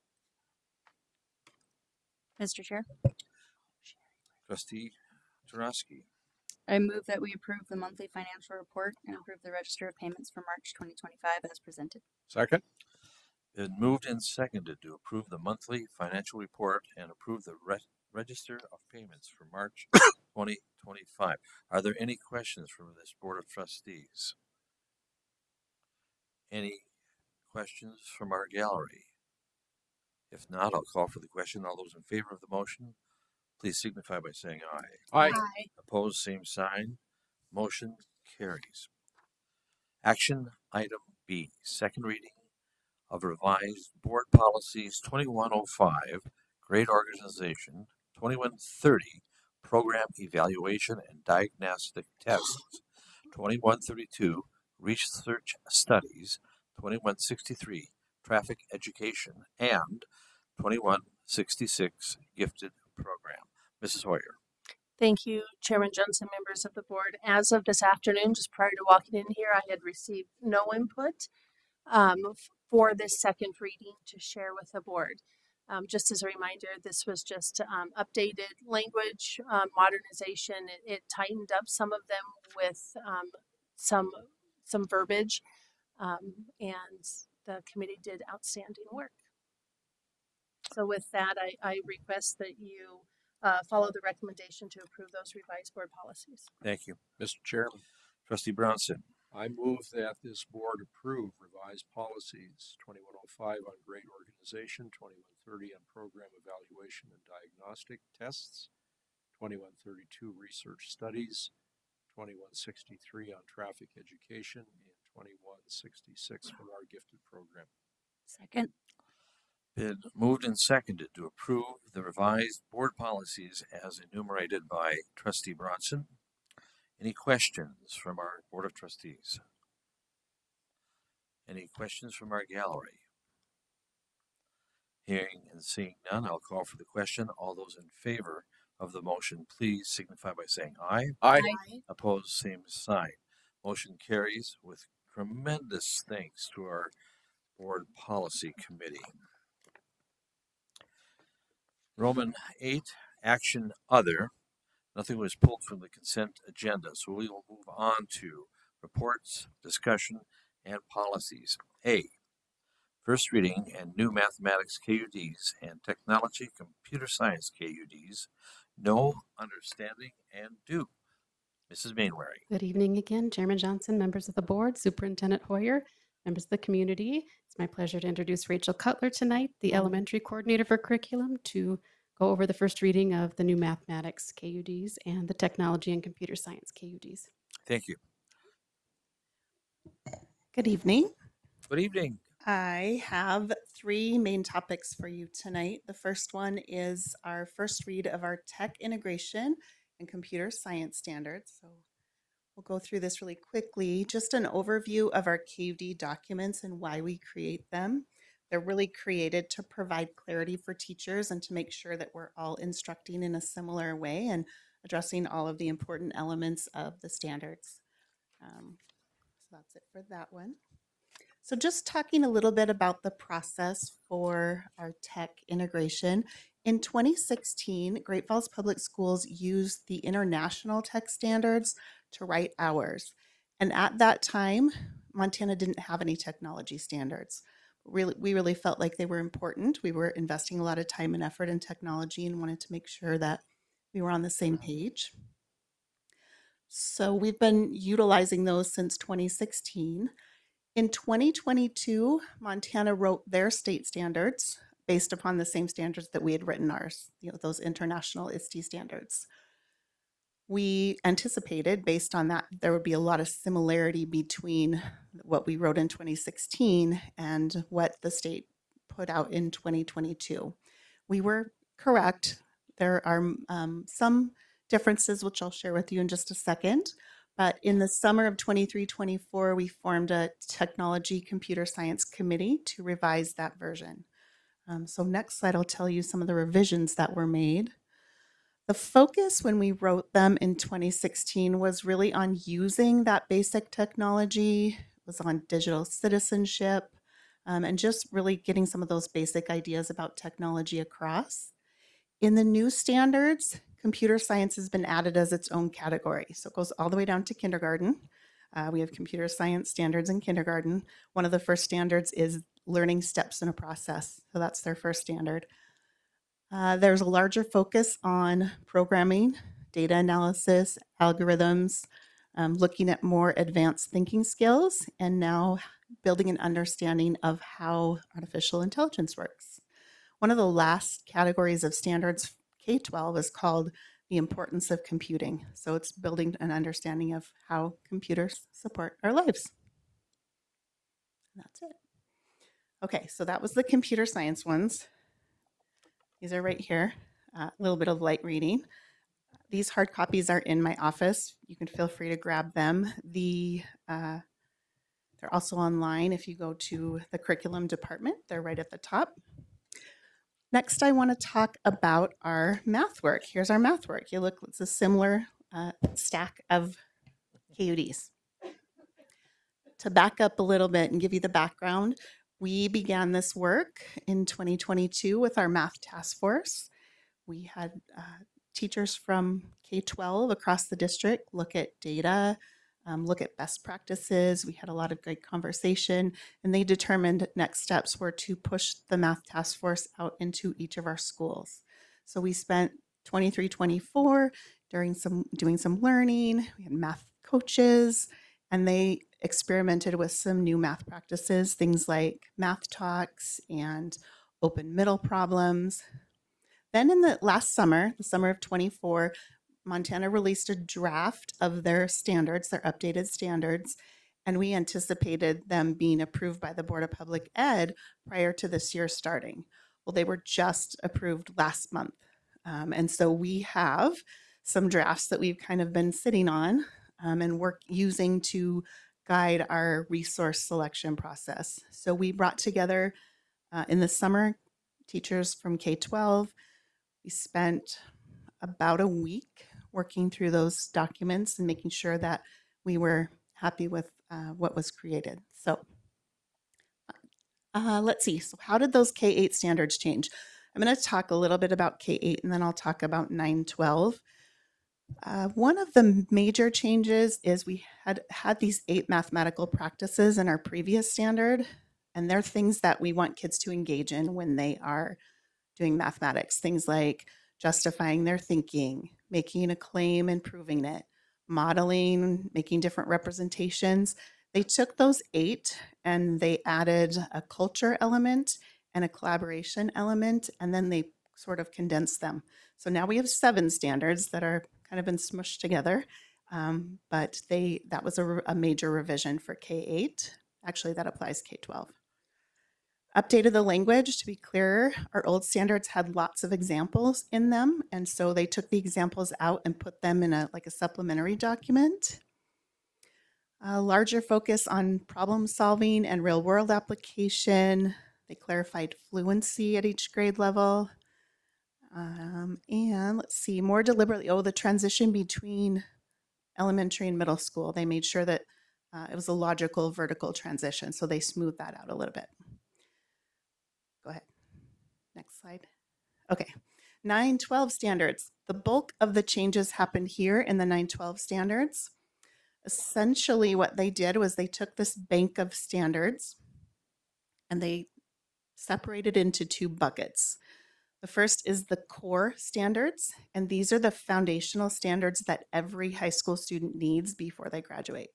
S11: Mr. Chair,
S1: Trustee Tarosky.
S11: I move that we approve the monthly financial report and approve the register of payments for March 2025 as presented.
S2: Second.
S1: Been moved and seconded to approve the monthly financial report and approve the register of payments for March 2025. Are there any questions from this Board of Trustees? Any questions from our gallery? If not, I'll call for the question. All those in favor of the motion, please signify by saying aye.
S2: Aye.
S7: Aye.
S1: Opposed, same sign. Motion carries. Action item B, second reading of revised board policies 2105, grade organization, 2130, program evaluation and diagnostic tests, 2132, research studies, 2163, traffic education, and 2166, gifted program. Mrs. Hoyer.
S7: Thank you, Chairman Johnson, members of the board. As of this afternoon, just prior to walking in here, I had received no input for this second reading to share with the board. Just as a reminder, this was just updated language, modernization. It tightened up some of them with some verbiage, and the committee did outstanding work. So with that, I request that you follow the recommendation to approve those revised board policies.
S1: Thank you.
S12: Mr. Chairman,
S1: Trustee Brownson.
S12: I move that this board approve revised policies 2105 on grade organization, 2130 on program evaluation and diagnostic tests, 2132 research studies, 2163 on traffic education, and 2166 for our gifted program.
S11: Second.
S1: Been moved and seconded to approve the revised board policies as enumerated by Trustee Bronson. Any questions from our Board of Trustees? Any questions from our gallery? Hearing and seeing none, I'll call for the question. All those in favor of the motion, please signify by saying aye.
S12: Aye.
S1: Opposed, same sign. Motion carries with tremendous thanks to our Board Policy Committee. Roman 8, action other. Nothing was pulled from the consent agenda, so we will move on to reports, discussion, and policies. A, first reading, and new mathematics KUDs and technology computer science KUDs. Know, understanding, and do. Mrs. Mainwaring.
S5: Good evening again, Chairman Johnson, members of the board, Superintendent Hoyer, members of the community. It's my pleasure to introduce Rachel Cutler tonight, the elementary coordinator for curriculum, to go over the first reading of the new mathematics KUDs and the technology and computer science KUDs.
S1: Thank you.
S13: Good evening.
S1: Good evening.
S13: I have three main topics for you tonight. The first one is our first read of our tech integration and computer science standards. So we'll go through this really quickly. Just an overview of our KUD documents and why we create them. They're really created to provide clarity for teachers and to make sure that we're all instructing in a similar way and addressing all of the important elements of the standards. So that's it for that one. So just talking a little bit about the process for our tech integration. In 2016, Great Falls Public Schools used the international tech standards to write ours. And at that time, Montana didn't have any technology standards. We really felt like they were important. We were investing a lot of time and effort in technology and wanted to make sure that we were on the same page. So we've been utilizing those since 2016. In 2022, Montana wrote their state standards based upon the same standards that we had written ours, those international ISTE standards. We anticipated, based on that, there would be a lot of similarity between what we wrote in 2016 and what the state put out in 2022. We were correct. There are some differences, which I'll share with you in just a second. But in the summer of 23-24, we formed a technology computer science committee to revise that version. So next slide, I'll tell you some of the revisions that were made. The focus when we wrote them in 2016 was really on using that basic technology, was on digital citizenship, and just really getting some of those basic ideas about technology across. In the new standards, computer science has been added as its own category. So it goes all the way down to kindergarten. We have computer science standards in kindergarten. One of the first standards is learning steps in a process. So that's their first standard. There's a larger focus on programming, data analysis, algorithms, looking at more advanced thinking skills, and now building an understanding of how artificial intelligence works. One of the last categories of standards K-12 is called the importance of computing. So it's building an understanding of how computers support our lives. And that's it. Okay, so that was the computer science ones. These are right here. A little bit of light reading. These hard copies are in my office. You can feel free to grab them. They're also online if you go to the curriculum department. They're right at the top. Next, I want to talk about our math work. Here's our math work. You look, it's a similar stack of KUDs. To back up a little bit and give you the background, we began this work in 2022 with our math task force. We had teachers from K-12 across the district look at data, look at best practices. We had a lot of great conversation, and they determined next steps were to push the math task force out into each of our schools. So we spent 23-24 doing some learning. We had math coaches, and they experimented with some new math practices, things like math talks and open middle problems. Then in the last summer, the summer of 24, Montana released a draft of their standards, their updated standards, and we anticipated them being approved by the Board of Public Ed prior to this year starting. Well, they were just approved last month. And so we have some drafts that we've kind of been sitting on and using to guide our resource selection process. So we brought together in the summer teachers from K-12. We spent about a week working through those documents and making sure that we were happy with what was created. So let's see. So how did those K-8 standards change? I'm going to talk a little bit about K-8 and then I'll talk about 9-12. One of the major changes is we had these 8 mathematical practices in our previous standard. And they're things that we want kids to engage in when they are doing mathematics. Things like justifying their thinking, making a claim and proving it, modeling, making different representations. They took those 8 and they added a culture element and a collaboration element, and then they sort of condensed them. So now we have 7 standards that are kind of been smushed together. But that was a major revision for K-8. Actually, that applies K-12. Updated the language to be clearer. Our old standards had lots of examples in them, and so they took the examples out and put them in a supplementary document. A larger focus on problem solving and real world application. They clarified fluency at each grade level. And let's see, more deliberately, the transition between elementary and middle school. They made sure that it was a logical vertical transition, so they smoothed that out a little bit. Go ahead. Next slide. Okay. 9-12 standards. The bulk of the changes happened here in the 9-12 standards. Essentially, what they did was they took this bank of standards and they separated into 2 buckets. The first is the core standards, and these are the foundational standards that every high school student needs before they graduate.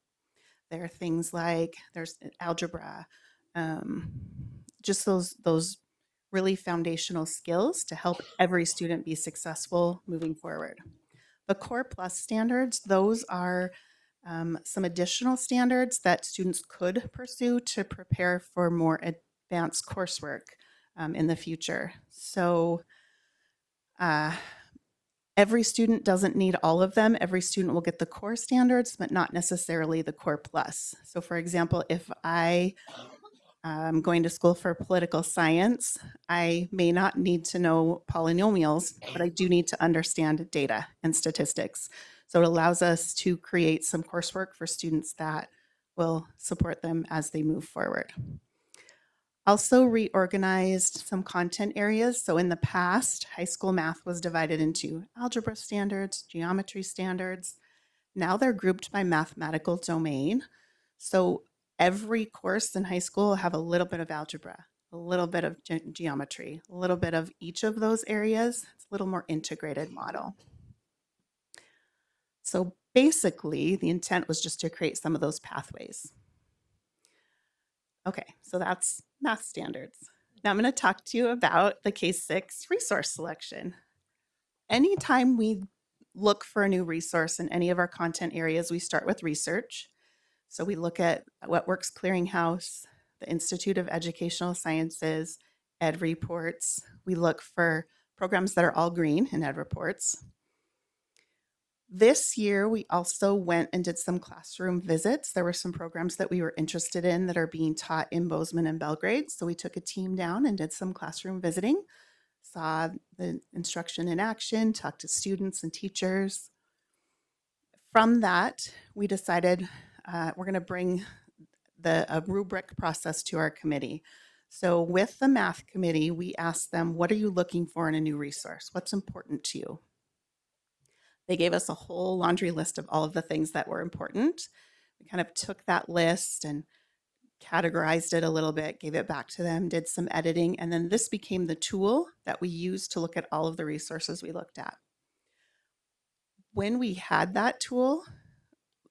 S13: There are things like there's algebra, just those really foundational skills to help every student be successful moving forward. The Core Plus standards, those are some additional standards that students could pursue to prepare for more advanced coursework in the future. So every student doesn't need all of them. Every student will get the core standards, but not necessarily the Core Plus. So for example, if I am going to school for political science, I may not need to know polynomials, but I do need to understand data and statistics. So it allows us to create some coursework for students that will support them as they move forward. Also reorganized some content areas. So in the past, high school math was divided into algebra standards, geometry standards. Now they're grouped by mathematical domain. So every course in high school will have a little bit of algebra, a little bit of geometry, a little bit of each of those areas. It's a little more integrated model. So basically, the intent was just to create some of those pathways. Okay, so that's math standards. Now I'm going to talk to you about the K-6 resource selection. Anytime we look for a new resource in any of our content areas, we start with research. So we look at What Works Clearinghouse, the Institute of Educational Sciences, Ed Reports. We look for programs that are all green in Ed Reports. This year, we also went and did some classroom visits. There were some programs that we were interested in that are being taught in Bozeman and Belgrade. So we took a team down and did some classroom visiting, saw the instruction in action, talked to students and teachers. From that, we decided we're going to bring a rubric process to our committee. So with the math committee, we asked them, what are you looking for in a new resource? What's important to you? They gave us a whole laundry list of all of the things that were important. We kind of took that list and categorized it a little bit, gave it back to them, did some editing, and then this became the tool that we used to look at all of the resources we looked at. When we had that tool,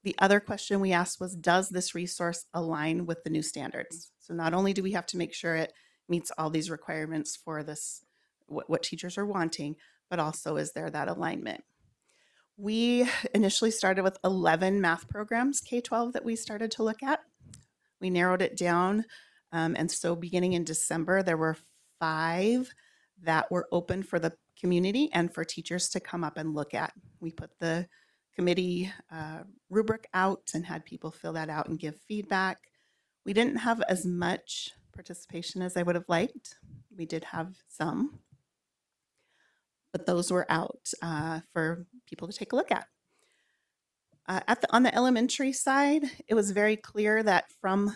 S13: the other question we asked was, does this resource align with the new standards? So not only do we have to make sure it meets all these requirements for this, what teachers are wanting, but also is there that alignment? We initially started with 11 math programs, K-12, that we started to look at. We narrowed it down. And so beginning in December, there were 5 that were open for the community and for teachers to come up and look at. We put the committee rubric out and had people fill that out and give feedback. We didn't have as much participation as I would have liked. We did have some, but those were out for people to take a look at. On the elementary side, it was very clear that from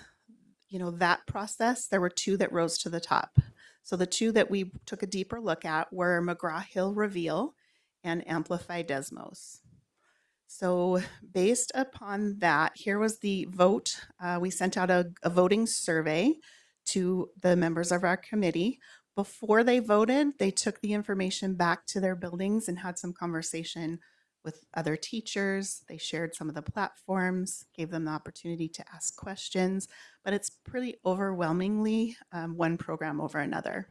S13: that process, there were 2 that rose to the top. So the 2 that we took a deeper look at were McGraw-Hill Reveal and Amplify Desmos. So based upon that, here was the vote. We sent out a voting survey to the members of our committee. Before they voted, they took the information back to their buildings and had some conversation with other teachers. They shared some of the platforms, gave them the opportunity to ask questions, but it's pretty overwhelmingly one program over another.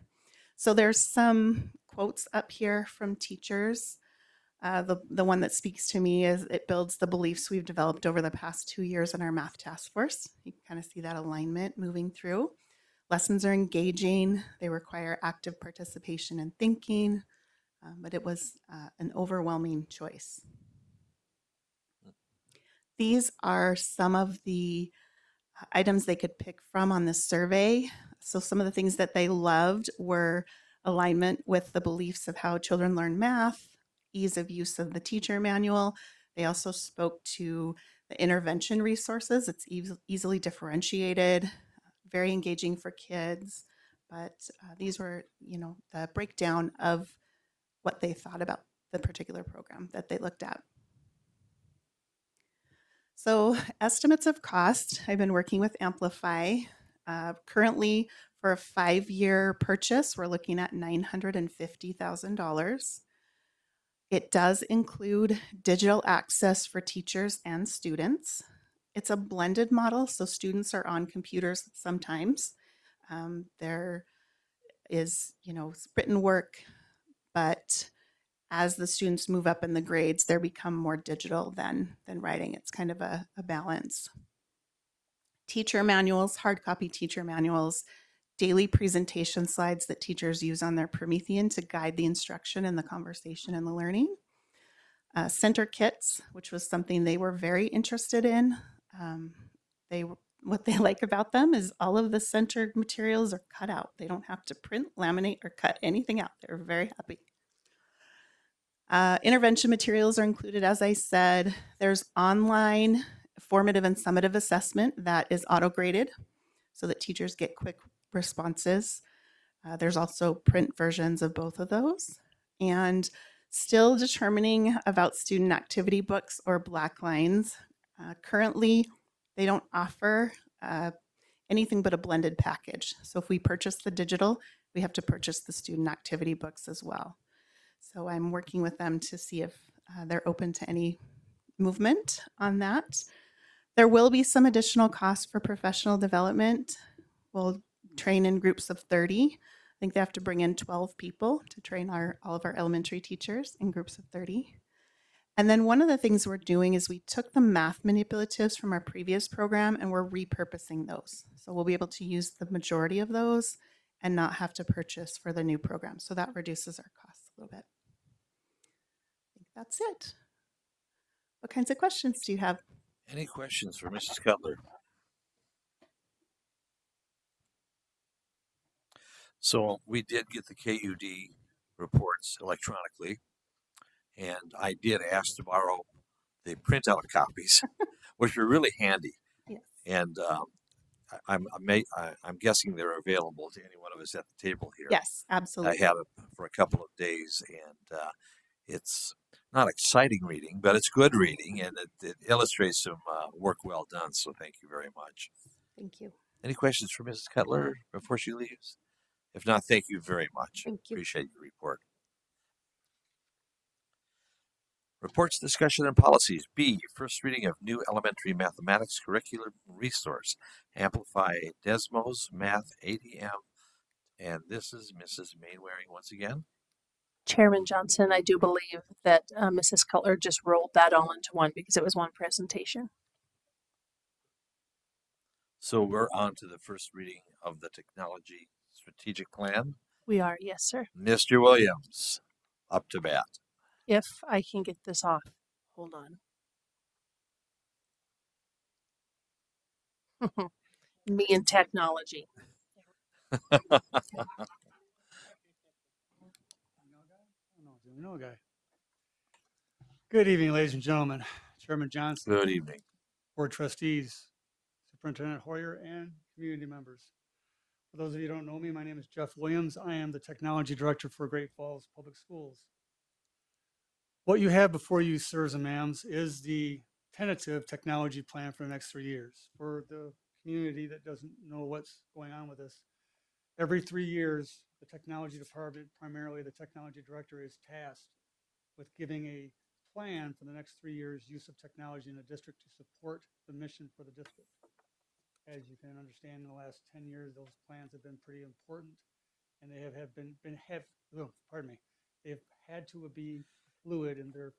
S13: So there's some quotes up here from teachers. The one that speaks to me is it builds the beliefs we've developed over the past 2 years in our math task force. You can kind of see that alignment moving through. Lessons are engaging. They require active participation and thinking, but it was an overwhelming choice. These are some of the items they could pick from on this survey. So some of the things that they loved were alignment with the beliefs of how children learn math, ease of use of the teacher manual. They also spoke to the intervention resources. It's easily differentiated, very engaging for kids. But these were, the breakdown of what they thought about the particular program that they looked at. So estimates of cost, I've been working with Amplify. Currently, for a 5-year purchase, we're looking at $950,000. It does include digital access for teachers and students. It's a blended model, so students are on computers sometimes. There is, written work, but as the students move up in the grades, they become more digital than writing. It's kind of a balance. Teacher manuals, hard copy teacher manuals, daily presentation slides that teachers use on their Promethean to guide the instruction and the conversation and the learning. Center kits, which was something they were very interested in. What they like about them is all of the center materials are cut out. They don't have to print, laminate, or cut anything out. They're very happy. Intervention materials are included, as I said. There's online formative and summative assessment that is auto-graded so that teachers get quick responses. There's also print versions of both of those. And still determining about student activity books or black lines. Currently, they don't offer anything but a blended package. So if we purchase the digital, we have to purchase the student activity books as well. So I'm working with them to see if they're open to any movement on that. There will be some additional costs for professional development. We'll train in groups of 30. I think they have to bring in 12 people to train all of our elementary teachers in groups of 30. And then one of the things we're doing is we took the math manipulatives from our previous program and we're repurposing those. So we'll be able to use the majority of those and not have to purchase for the new program. So that reduces our costs a little bit. I think that's it. What kinds of questions do you have?
S1: Any questions for Mrs. Cutler? So we did get the KUD reports electronically, and I did ask to borrow the printout copies, which were really handy.
S13: Yes.
S1: And I'm guessing they're available to any one of us at the table here.
S13: Yes, absolutely.
S1: I had it for a couple of days, and it's not exciting reading, but it's good reading, and it illustrates some work well done. So thank you very much.
S13: Thank you.
S1: Any questions for Mrs. Cutler before she leaves? If not, thank you very much.
S13: Thank you.
S1: Appreciate your report. Reports, discussion, and policies. B, first reading of new elementary mathematics curriculum resource. Amplify Desmos Math ADM. And this is Mrs. Mainwaring once again.
S7: Chairman Johnson, I do believe that Mrs. Cutler just rolled that all into one because it was one presentation.
S1: So we're on to the first reading of the technology strategic plan.
S7: We are, yes, sir.
S1: Mr. Williams, up to bat.
S7: If I can get this off. Hold on. Me and technology.
S14: No guy. Good evening, ladies and gentlemen. Chairman Johnson.
S1: Good evening.
S14: Board trustees, Superintendent Hoyer, and community members. For those of you who don't know me, my name is Jeff Williams. I am the Technology Director for Great Falls Public Schools. What you have before you, sirs and ma'ams, is the tentative technology plan for the next 3 years. For the community that doesn't know what's going on with this, every 3 years, the technology department, primarily the technology director, is tasked with giving a plan for the next 3 years use of technology in the district to support the mission for the district. As you can understand, in the last 10 years, those plans have been pretty important, and they they've had to be fluid in their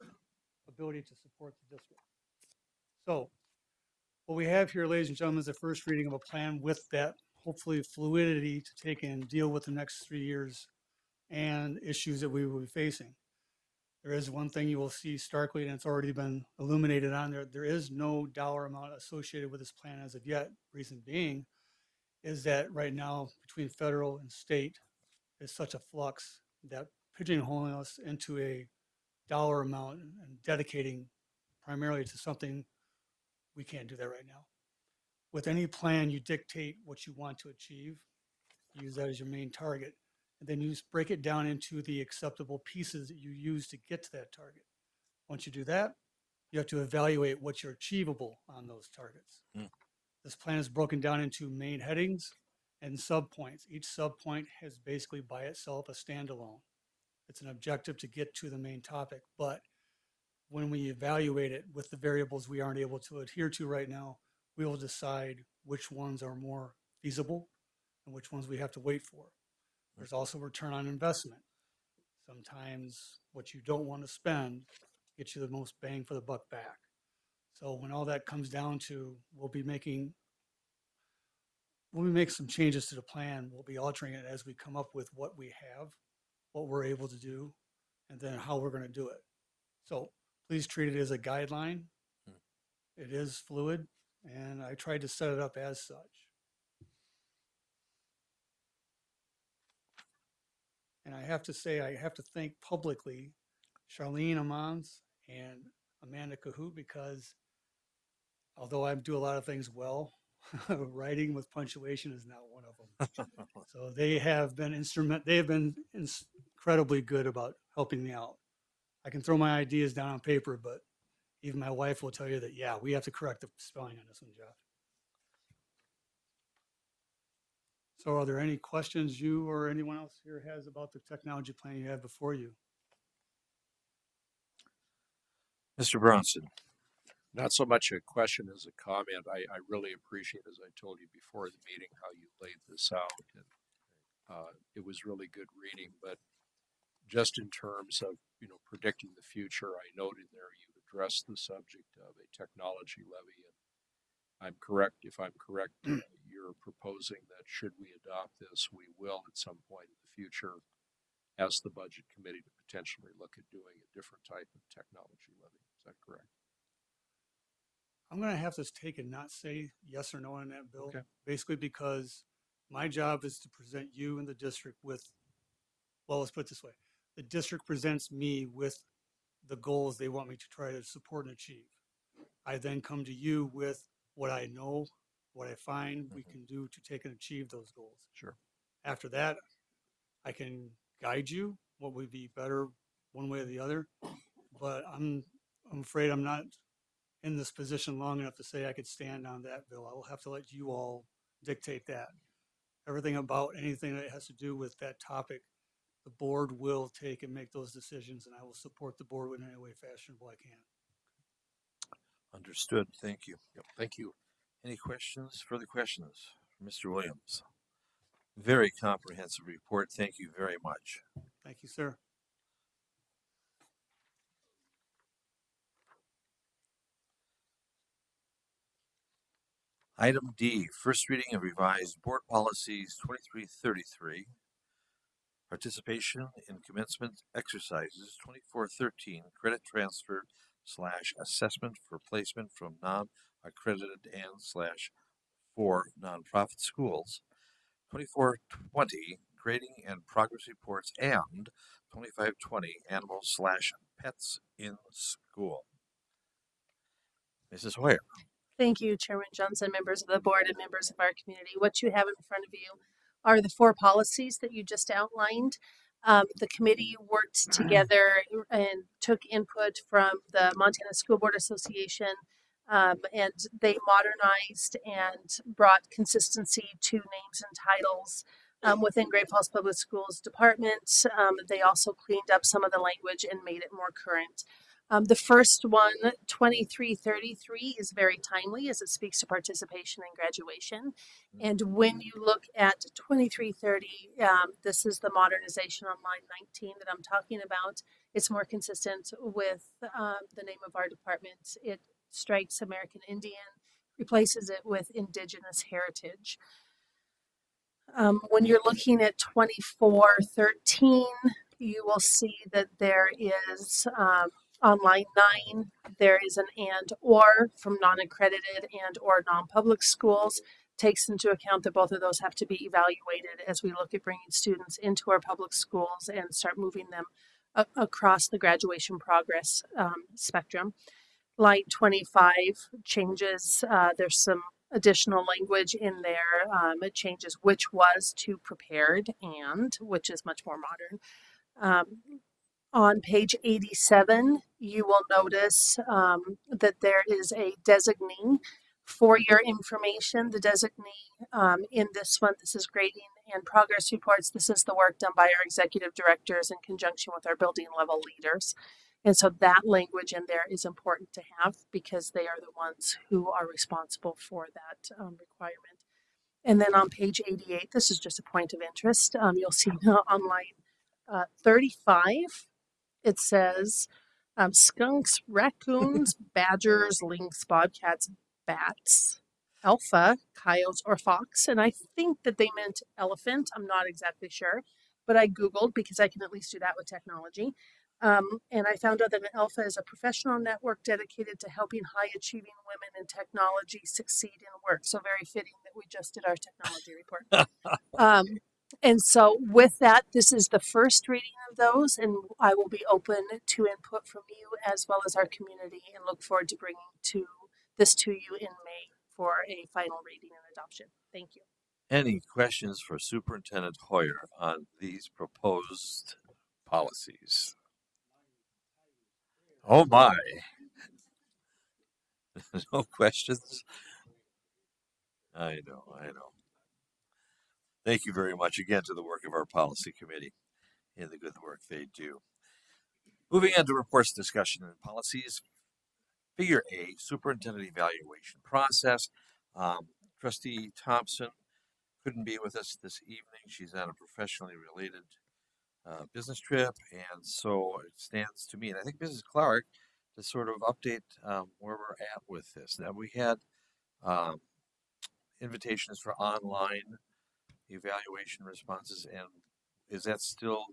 S14: ability to support the district. So what we have here, ladies and gentlemen, is the first reading of a plan with that hopefully fluidity to take and deal with the next 3 years and issues that we will be facing. There is one thing you will see starkly, and it's already been illuminated on there. There is no dollar amount associated with this plan as of yet. Reason being is that right now between federal and state is such a flux that pigeonholing us into a dollar amount and dedicating primarily to something, we can't do that right now. With any plan, you dictate what you want to achieve, use that as your main target, and then you just break it down into the acceptable pieces that you use to get to that target. Once you do that, you have to evaluate what's achievable on those targets. This plan is broken down into main headings and subpoints. Each subpoint has basically by itself a standalone. It's an objective to get to the main topic, but when we evaluate it with the variables we aren't able to adhere to right now, we will decide which ones are more feasible and which ones we have to wait for. There's also return on investment. Sometimes what you don't want to spend gets you the most bang for the buck back. So when all that comes down to, when we make some changes to the plan, we'll be altering it as we come up with what we have, what we're able to do, and then how we're going to do it. So please treat it as a guideline. It is fluid, and I tried to set it up as such. And I have to say, I have to thank publicly Charlene Amans and Amanda Cahoot, because although I do a lot of things well, writing with punctuation is not one of them. So they have been incredibly good about helping me out. I can throw my ideas down on paper, but even my wife will tell you that, yeah, we have to correct the spelling on this one, Jeff. So are there any questions you or anyone else here has about the technology plan you have before you?
S1: Mr. Bronson.
S12: Not so much a question as a comment. I really appreciate, as I told you before the meeting, how you laid this out. And it was really good reading, but just in terms of, predicting the future, I note in there you addressed the subject of a technology levy, and if I'm correct, you're proposing that should we adopt this, we will at some point in the future ask the budget committee to potentially look at doing a different type of technology levy. Is that correct?
S14: I'm going to have to take and not say yes or no on that, Bill.
S12: Okay.
S14: Basically because my job is to present you and the district with, well, let's put it this way. The district presents me with the goals they want me to try to support and achieve. I then come to you with what I know, what I find we can do to take and achieve those goals.
S12: Sure.
S14: After that, I can guide you what would be better one way or the other, but I'm afraid I'm not in this position long enough to say I could stand on that, Bill. I will have to let you all dictate that. Everything about anything that has to do with that topic, the board will take and make those decisions, and I will support the board in any way fashionable I can.
S1: Understood. Thank you.
S12: Yep. Thank you.
S1: Any questions, further questions for Mr. Williams? Very comprehensive report. Thank you very much.
S14: Thank you, sir.
S1: Item D, first reading of revised board policies 2333. Participation in commencement exercises 2413, credit transfer / assessment for placement from non-accredited and / for nonprofit schools. 2420, grading and progress reports, and 2520, animals / pets in school. Mrs. Hoyer.
S7: Thank you, Chairman Johnson, members of the board, and members of our community. What you have in front of you are the 4 policies that you just outlined. The committee worked together and took input from the Montana School Board Association, And they modernized and brought consistency to names and titles within Great Falls Public Schools department. They also cleaned up some of the language and made it more current. The first one, 2333, is very timely as it speaks to participation and graduation. And when you look at 2330, this is the modernization on line 19 that I'm talking about. It's more consistent with the name of our department. It strikes American Indian, replaces it with Indigenous heritage. When you're looking at 2413, you will see that there is on line 9, there is an and or from non-accredited and or non-public schools. Takes into account that both of those have to be evaluated as we look at bringing students into our public schools and start moving them across the graduation progress spectrum. Line 25 changes. There's some additional language in there. It changes which was to prepared and, which is much more modern. On page 87, you will notice that there is a designee for your information. The designee in this one, this is grading and progress reports. This is the work done by our executive directors in conjunction with our building level leaders. And so that language in there is important to have because they are the ones who are responsible for that requirement. And then on page 88, this is just a point of interest. You'll see on line 35, it says skunks, raccoons, badgers, lynx, bobcats, bats, alpha, coyotes, or fox. And I think that they meant elephant. I'm not exactly sure, but I Googled because I can at least do that with technology. And I found out that an alpha is a professional network dedicated to helping high achieving women in technology succeed in work. So very fitting that we just did our technology report. And so with that, this is the first reading of those, and I will be open to input from you as well as our community and look forward to bringing this to you in May for a final reading and adoption. Thank you.
S1: Any questions for Superintendent Hoyer on these proposed policies? Oh my. No questions? I know. Thank you very much again to the work of our policy committee and the good work they do. Moving on to reports, discussion, and policies. Figure A, superintendent evaluation process. Trustee Thompson couldn't be with us this evening. She's on a professionally related business trip, and so it stands to me, and I think Mrs. Clark, to sort of update where we're at with this. Now, we had invitations for online evaluation responses, and is that still?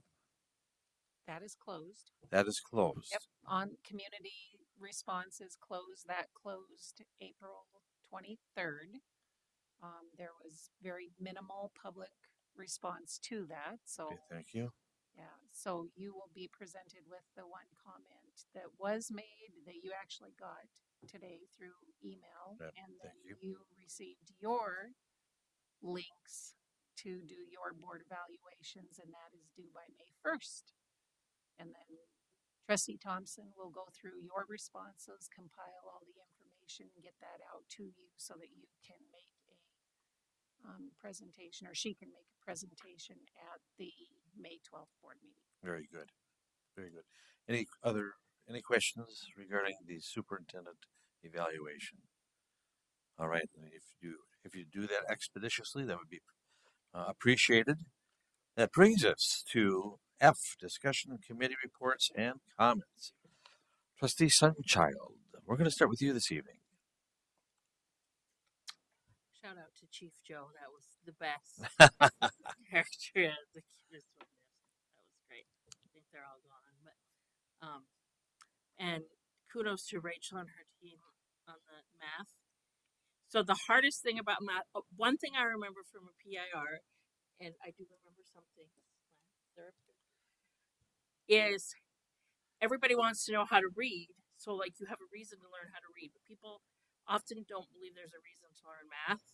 S15: That is closed.
S1: That is closed.
S15: Yep. On community responses closed. That closed April 23rd. There was very minimal public response to that. So
S1: Okay, thank you.
S15: yeah, so you will be presented with the one comment that was made that you actually got today through email,
S1: Yep,
S15: and then
S1: thank you.
S15: you received your links to do your board evaluations, and that is due by May 1st. And then Trustee Thompson will go through your responses, compile all the information, and get that out to you so that you can make a presentation, or she can make a presentation at the May 12th board meeting.
S1: Very good. Very good. Any questions regarding the superintendent evaluation? All right. If you do that expeditiously, that would be appreciated. That brings us to F, discussion committee reports and comments. Trustee Sunchild, we're going to start with you this evening.
S16: Shout out to Chief Joe. That was the best character of the kids with this. That was great. I think they're all gone, but and kudos to Rachel and her team on the math. So the hardest thing about math, one thing I remember from a PIR, and I do remember something, is everybody wants to know how to read. So like you have a reason to learn how to read, but people often don't believe there's a reason to learn math.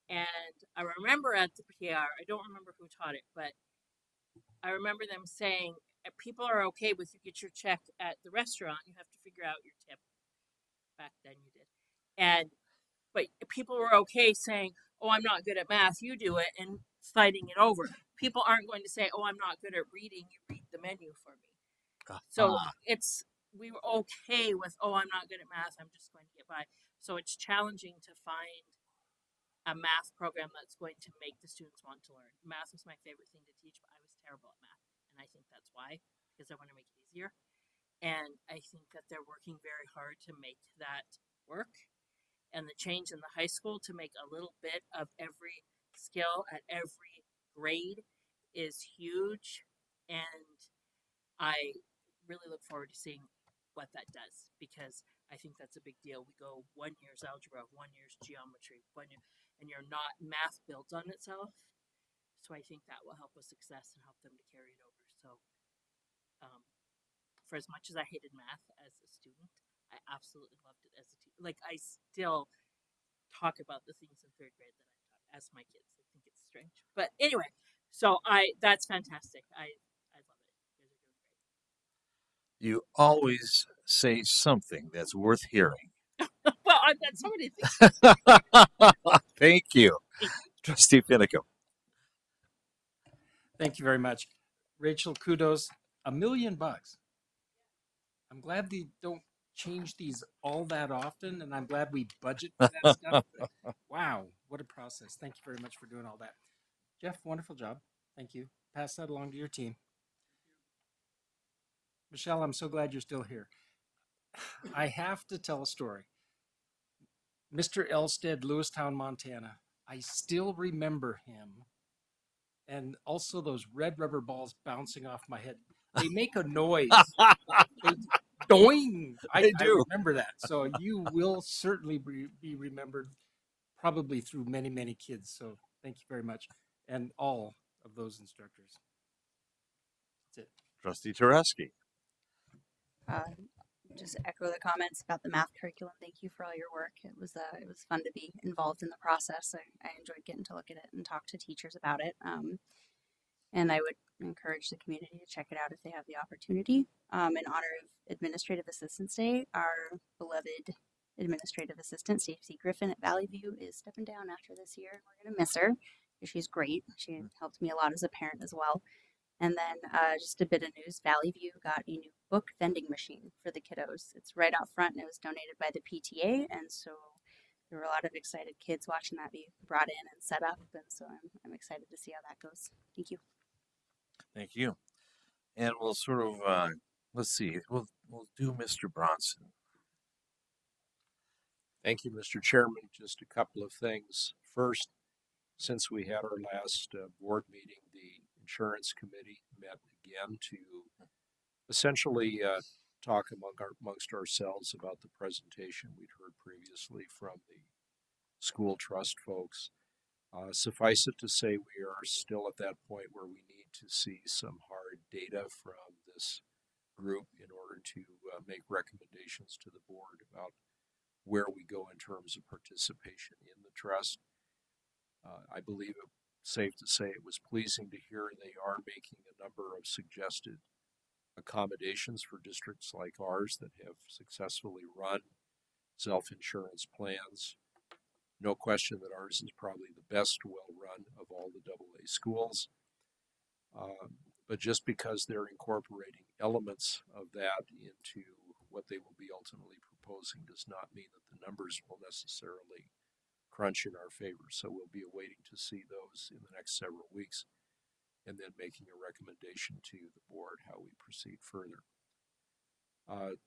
S16: And I remember at the PR, I don't remember who taught it, but I remember them saying, people are okay with you get your check at the restaurant, you have to figure out your tip. Back then you did. And but people were okay saying, "Oh, I'm not good at math. You do it," and fighting it over. People aren't going to say, "Oh, I'm not good at reading. You read the menu for me." So we were okay with, "Oh, I'm not good at math. I'm just going to get by." So it's challenging to find a math program that's going to make the students want to learn. Math was my favorite thing to teach, but I was terrible at math, and I think that's why, because I want to make it easier. And I think that they're working very hard to make that work. And the change in the high school to make a little bit of every skill at every grade is huge. And I really look forward to seeing what that does, because I think that's a big deal. We go 1 year's algebra, 1 year's geometry, 1 year, and you're not math built on itself. So I think that will help with success and help them to carry it over. So um, for as much as I hated math as a student, I absolutely loved it as a teacher. Like, I still talk about the things in third grade that I taught as my kids. I think it's strange, but anyway. So that's fantastic. I love it. You guys are doing great.
S1: You always say something that's worth hearing.
S16: Well, I've got so many things.
S1: Thank you, Trustee Finicum.
S17: Thank you very much. Rachel, kudos. $1,000,000. I'm glad they don't change these all that often, and I'm glad we budget for that stuff. But wow, what a process. Thank you very much for doing all that. Jeff, wonderful job. Thank you. Pass that along to your team. Michelle, I'm so glad you're still here. I have to tell a story. Mr. Elstead, Lewistown, Montana. I still remember him. And also those red rubber balls bouncing off my head. They make a noise. They doing. I remember that. So you will certainly be remembered, probably through many, many kids. So thank you very much. And all of those instructors. That's it.
S1: Trustee Tereski.
S11: Just echo the comments about the math curriculum. Thank you for all your work. It was fun to be involved in the process. I enjoyed getting to look at it and talk to teachers about it. And I would encourage the community to check it out if they have the opportunity. In honor of Administrative Assistants Day, our beloved administrative assistant, Stacey Griffin at Valley View, is stepping down after this year. We're going to miss her because she's great. She helped me a lot as a parent as well. And then just a bit of news, Valley View got a new book vending machine for the kiddos. It's right out front and it was donated by the PTA. And so there were a lot of excited kids watching that be brought in and set up. And so I'm excited to see how that goes. Thank you.
S1: Thank you. And we'll sort of, let's see, we'll do Mr. Bronson.
S12: Thank you, Mr. Chairman. Just a couple of things. First, since we had our last board meeting, the insurance committee met again to essentially talk amongst ourselves about the presentation we'd heard previously from the school trust folks. Suffice it to say, we are still at that point where we need to see some hard data from this group in order to make recommendations to the board about where we go in terms of participation in the trust. I believe it's safe to say it was pleasing to hear they are making a number of suggested accommodations for districts like ours that have successfully run self-insurance plans. No question that ours is probably the best well-run of all the AA schools. But just because they're incorporating elements of that into what they will be ultimately proposing does not mean that the numbers will necessarily crunch in our favor. So we'll be awaiting to see those in the next several weeks and then making a recommendation to the board how we proceed further.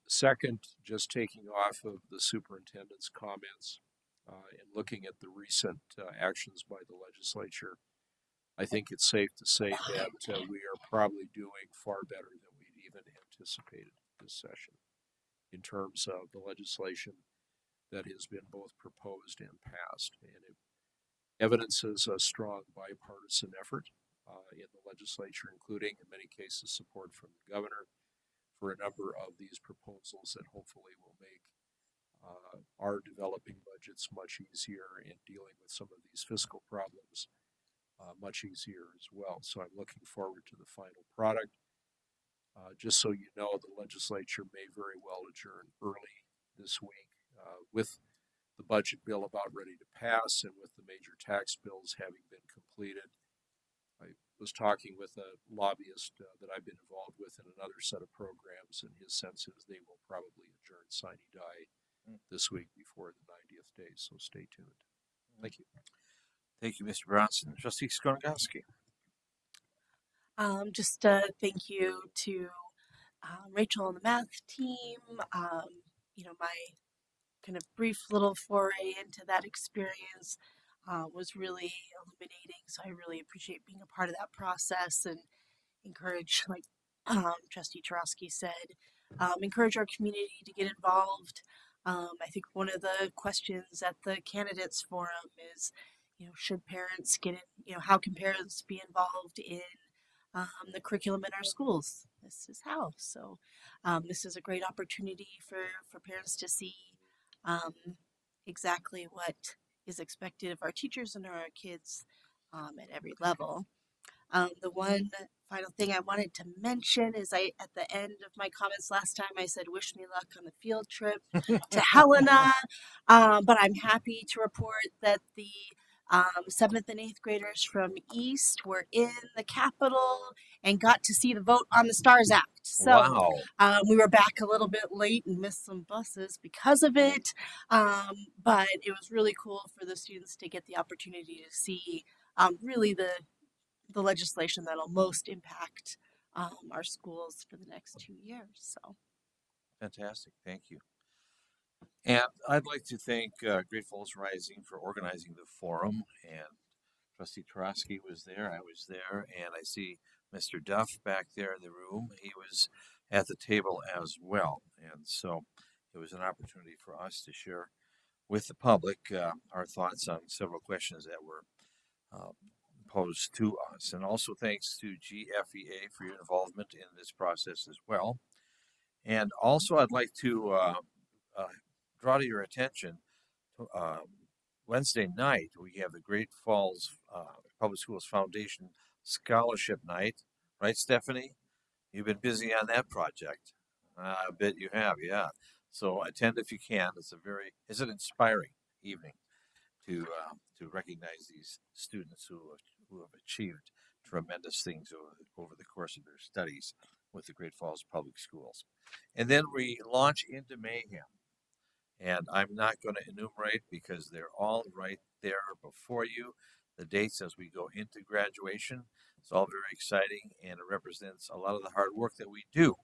S12: Second, just taking off of the superintendent's comments and looking at the recent actions by the legislature, I think it's safe to say that we are probably doing far better than we'd even anticipated this session in terms of the legislation that has been both proposed and passed. And it evidences a strong bipartisan effort in the legislature, including in many cases support from the governor for a number of these proposals that hopefully will make our developing budgets much easier and dealing with some of these fiscal problems much easier as well. So I'm looking forward to the final product. Just so you know, the legislature may very well adjourn early this week with the budget bill about ready to pass, and with the major tax bills having been completed, I was talking with a lobbyist that I've been involved with in another set of programs, and his sense is they will probably adjourn sine die this week before the 90th day. So stay tuned. Thank you.
S1: Thank you, Mr. Bronson. Trustee Skornowski.
S3: Just thank you to Rachel and the math team. My kind of brief little foray into that experience was really illuminating. So I really appreciate being a part of that process and encourage, like Trustee Tarosky said, encourage our community to get involved. I think one of the questions at the candidates forum is, should parents get in, how can parents be involved in the curriculum in our schools? This is how. So this is a great opportunity for parents to see exactly what is expected of our teachers and our kids at every level. The one final thing I wanted to mention is at the end of my comments last time, I said, wish me luck on the field trip to Helena. But I'm happy to report that the 7th and 8th graders from East were in the Capitol and got to see the Vote on the Stars Act. So we were back a little bit late and missed some buses because of it. But it was really cool for the students to get the opportunity to see really the legislation that'll most impact our schools for the next 2 years. So
S1: Fantastic. Thank you. And I'd like to thank Great Falls Rising for organizing the forum. And Trustee Tarosky was there. I was there. And I see Mr. Duff back there in the room. He was at the table as well. And so it was an opportunity for us to share with the public our thoughts on several questions that were posed to us. And also thanks to GFEA for your involvement in this process as well. And also I'd like to draw to your attention to, Wednesday night we have the Great Falls Public Schools Foundation Scholarship Night. Right, Stephanie? You've been busy on that project. I bet you have, yeah. So attend if you can. It's an inspiring evening to recognize these students who have achieved tremendous things over the course of their studies with the Great Falls Public Schools. And then we launch into mayhem. And I'm not going to enumerate because they're all right there before you. The dates as we go into graduation. It's all very exciting, and it represents a lot of the hard work that we do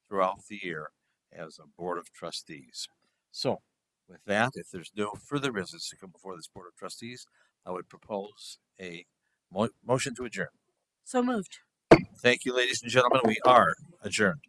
S1: throughout the year as a board of trustees. So with that, if there's no further business to come before this board of trustees, I would propose a motion to adjourn.
S3: So moved.
S1: Thank you, ladies and gentlemen. We are adjourned.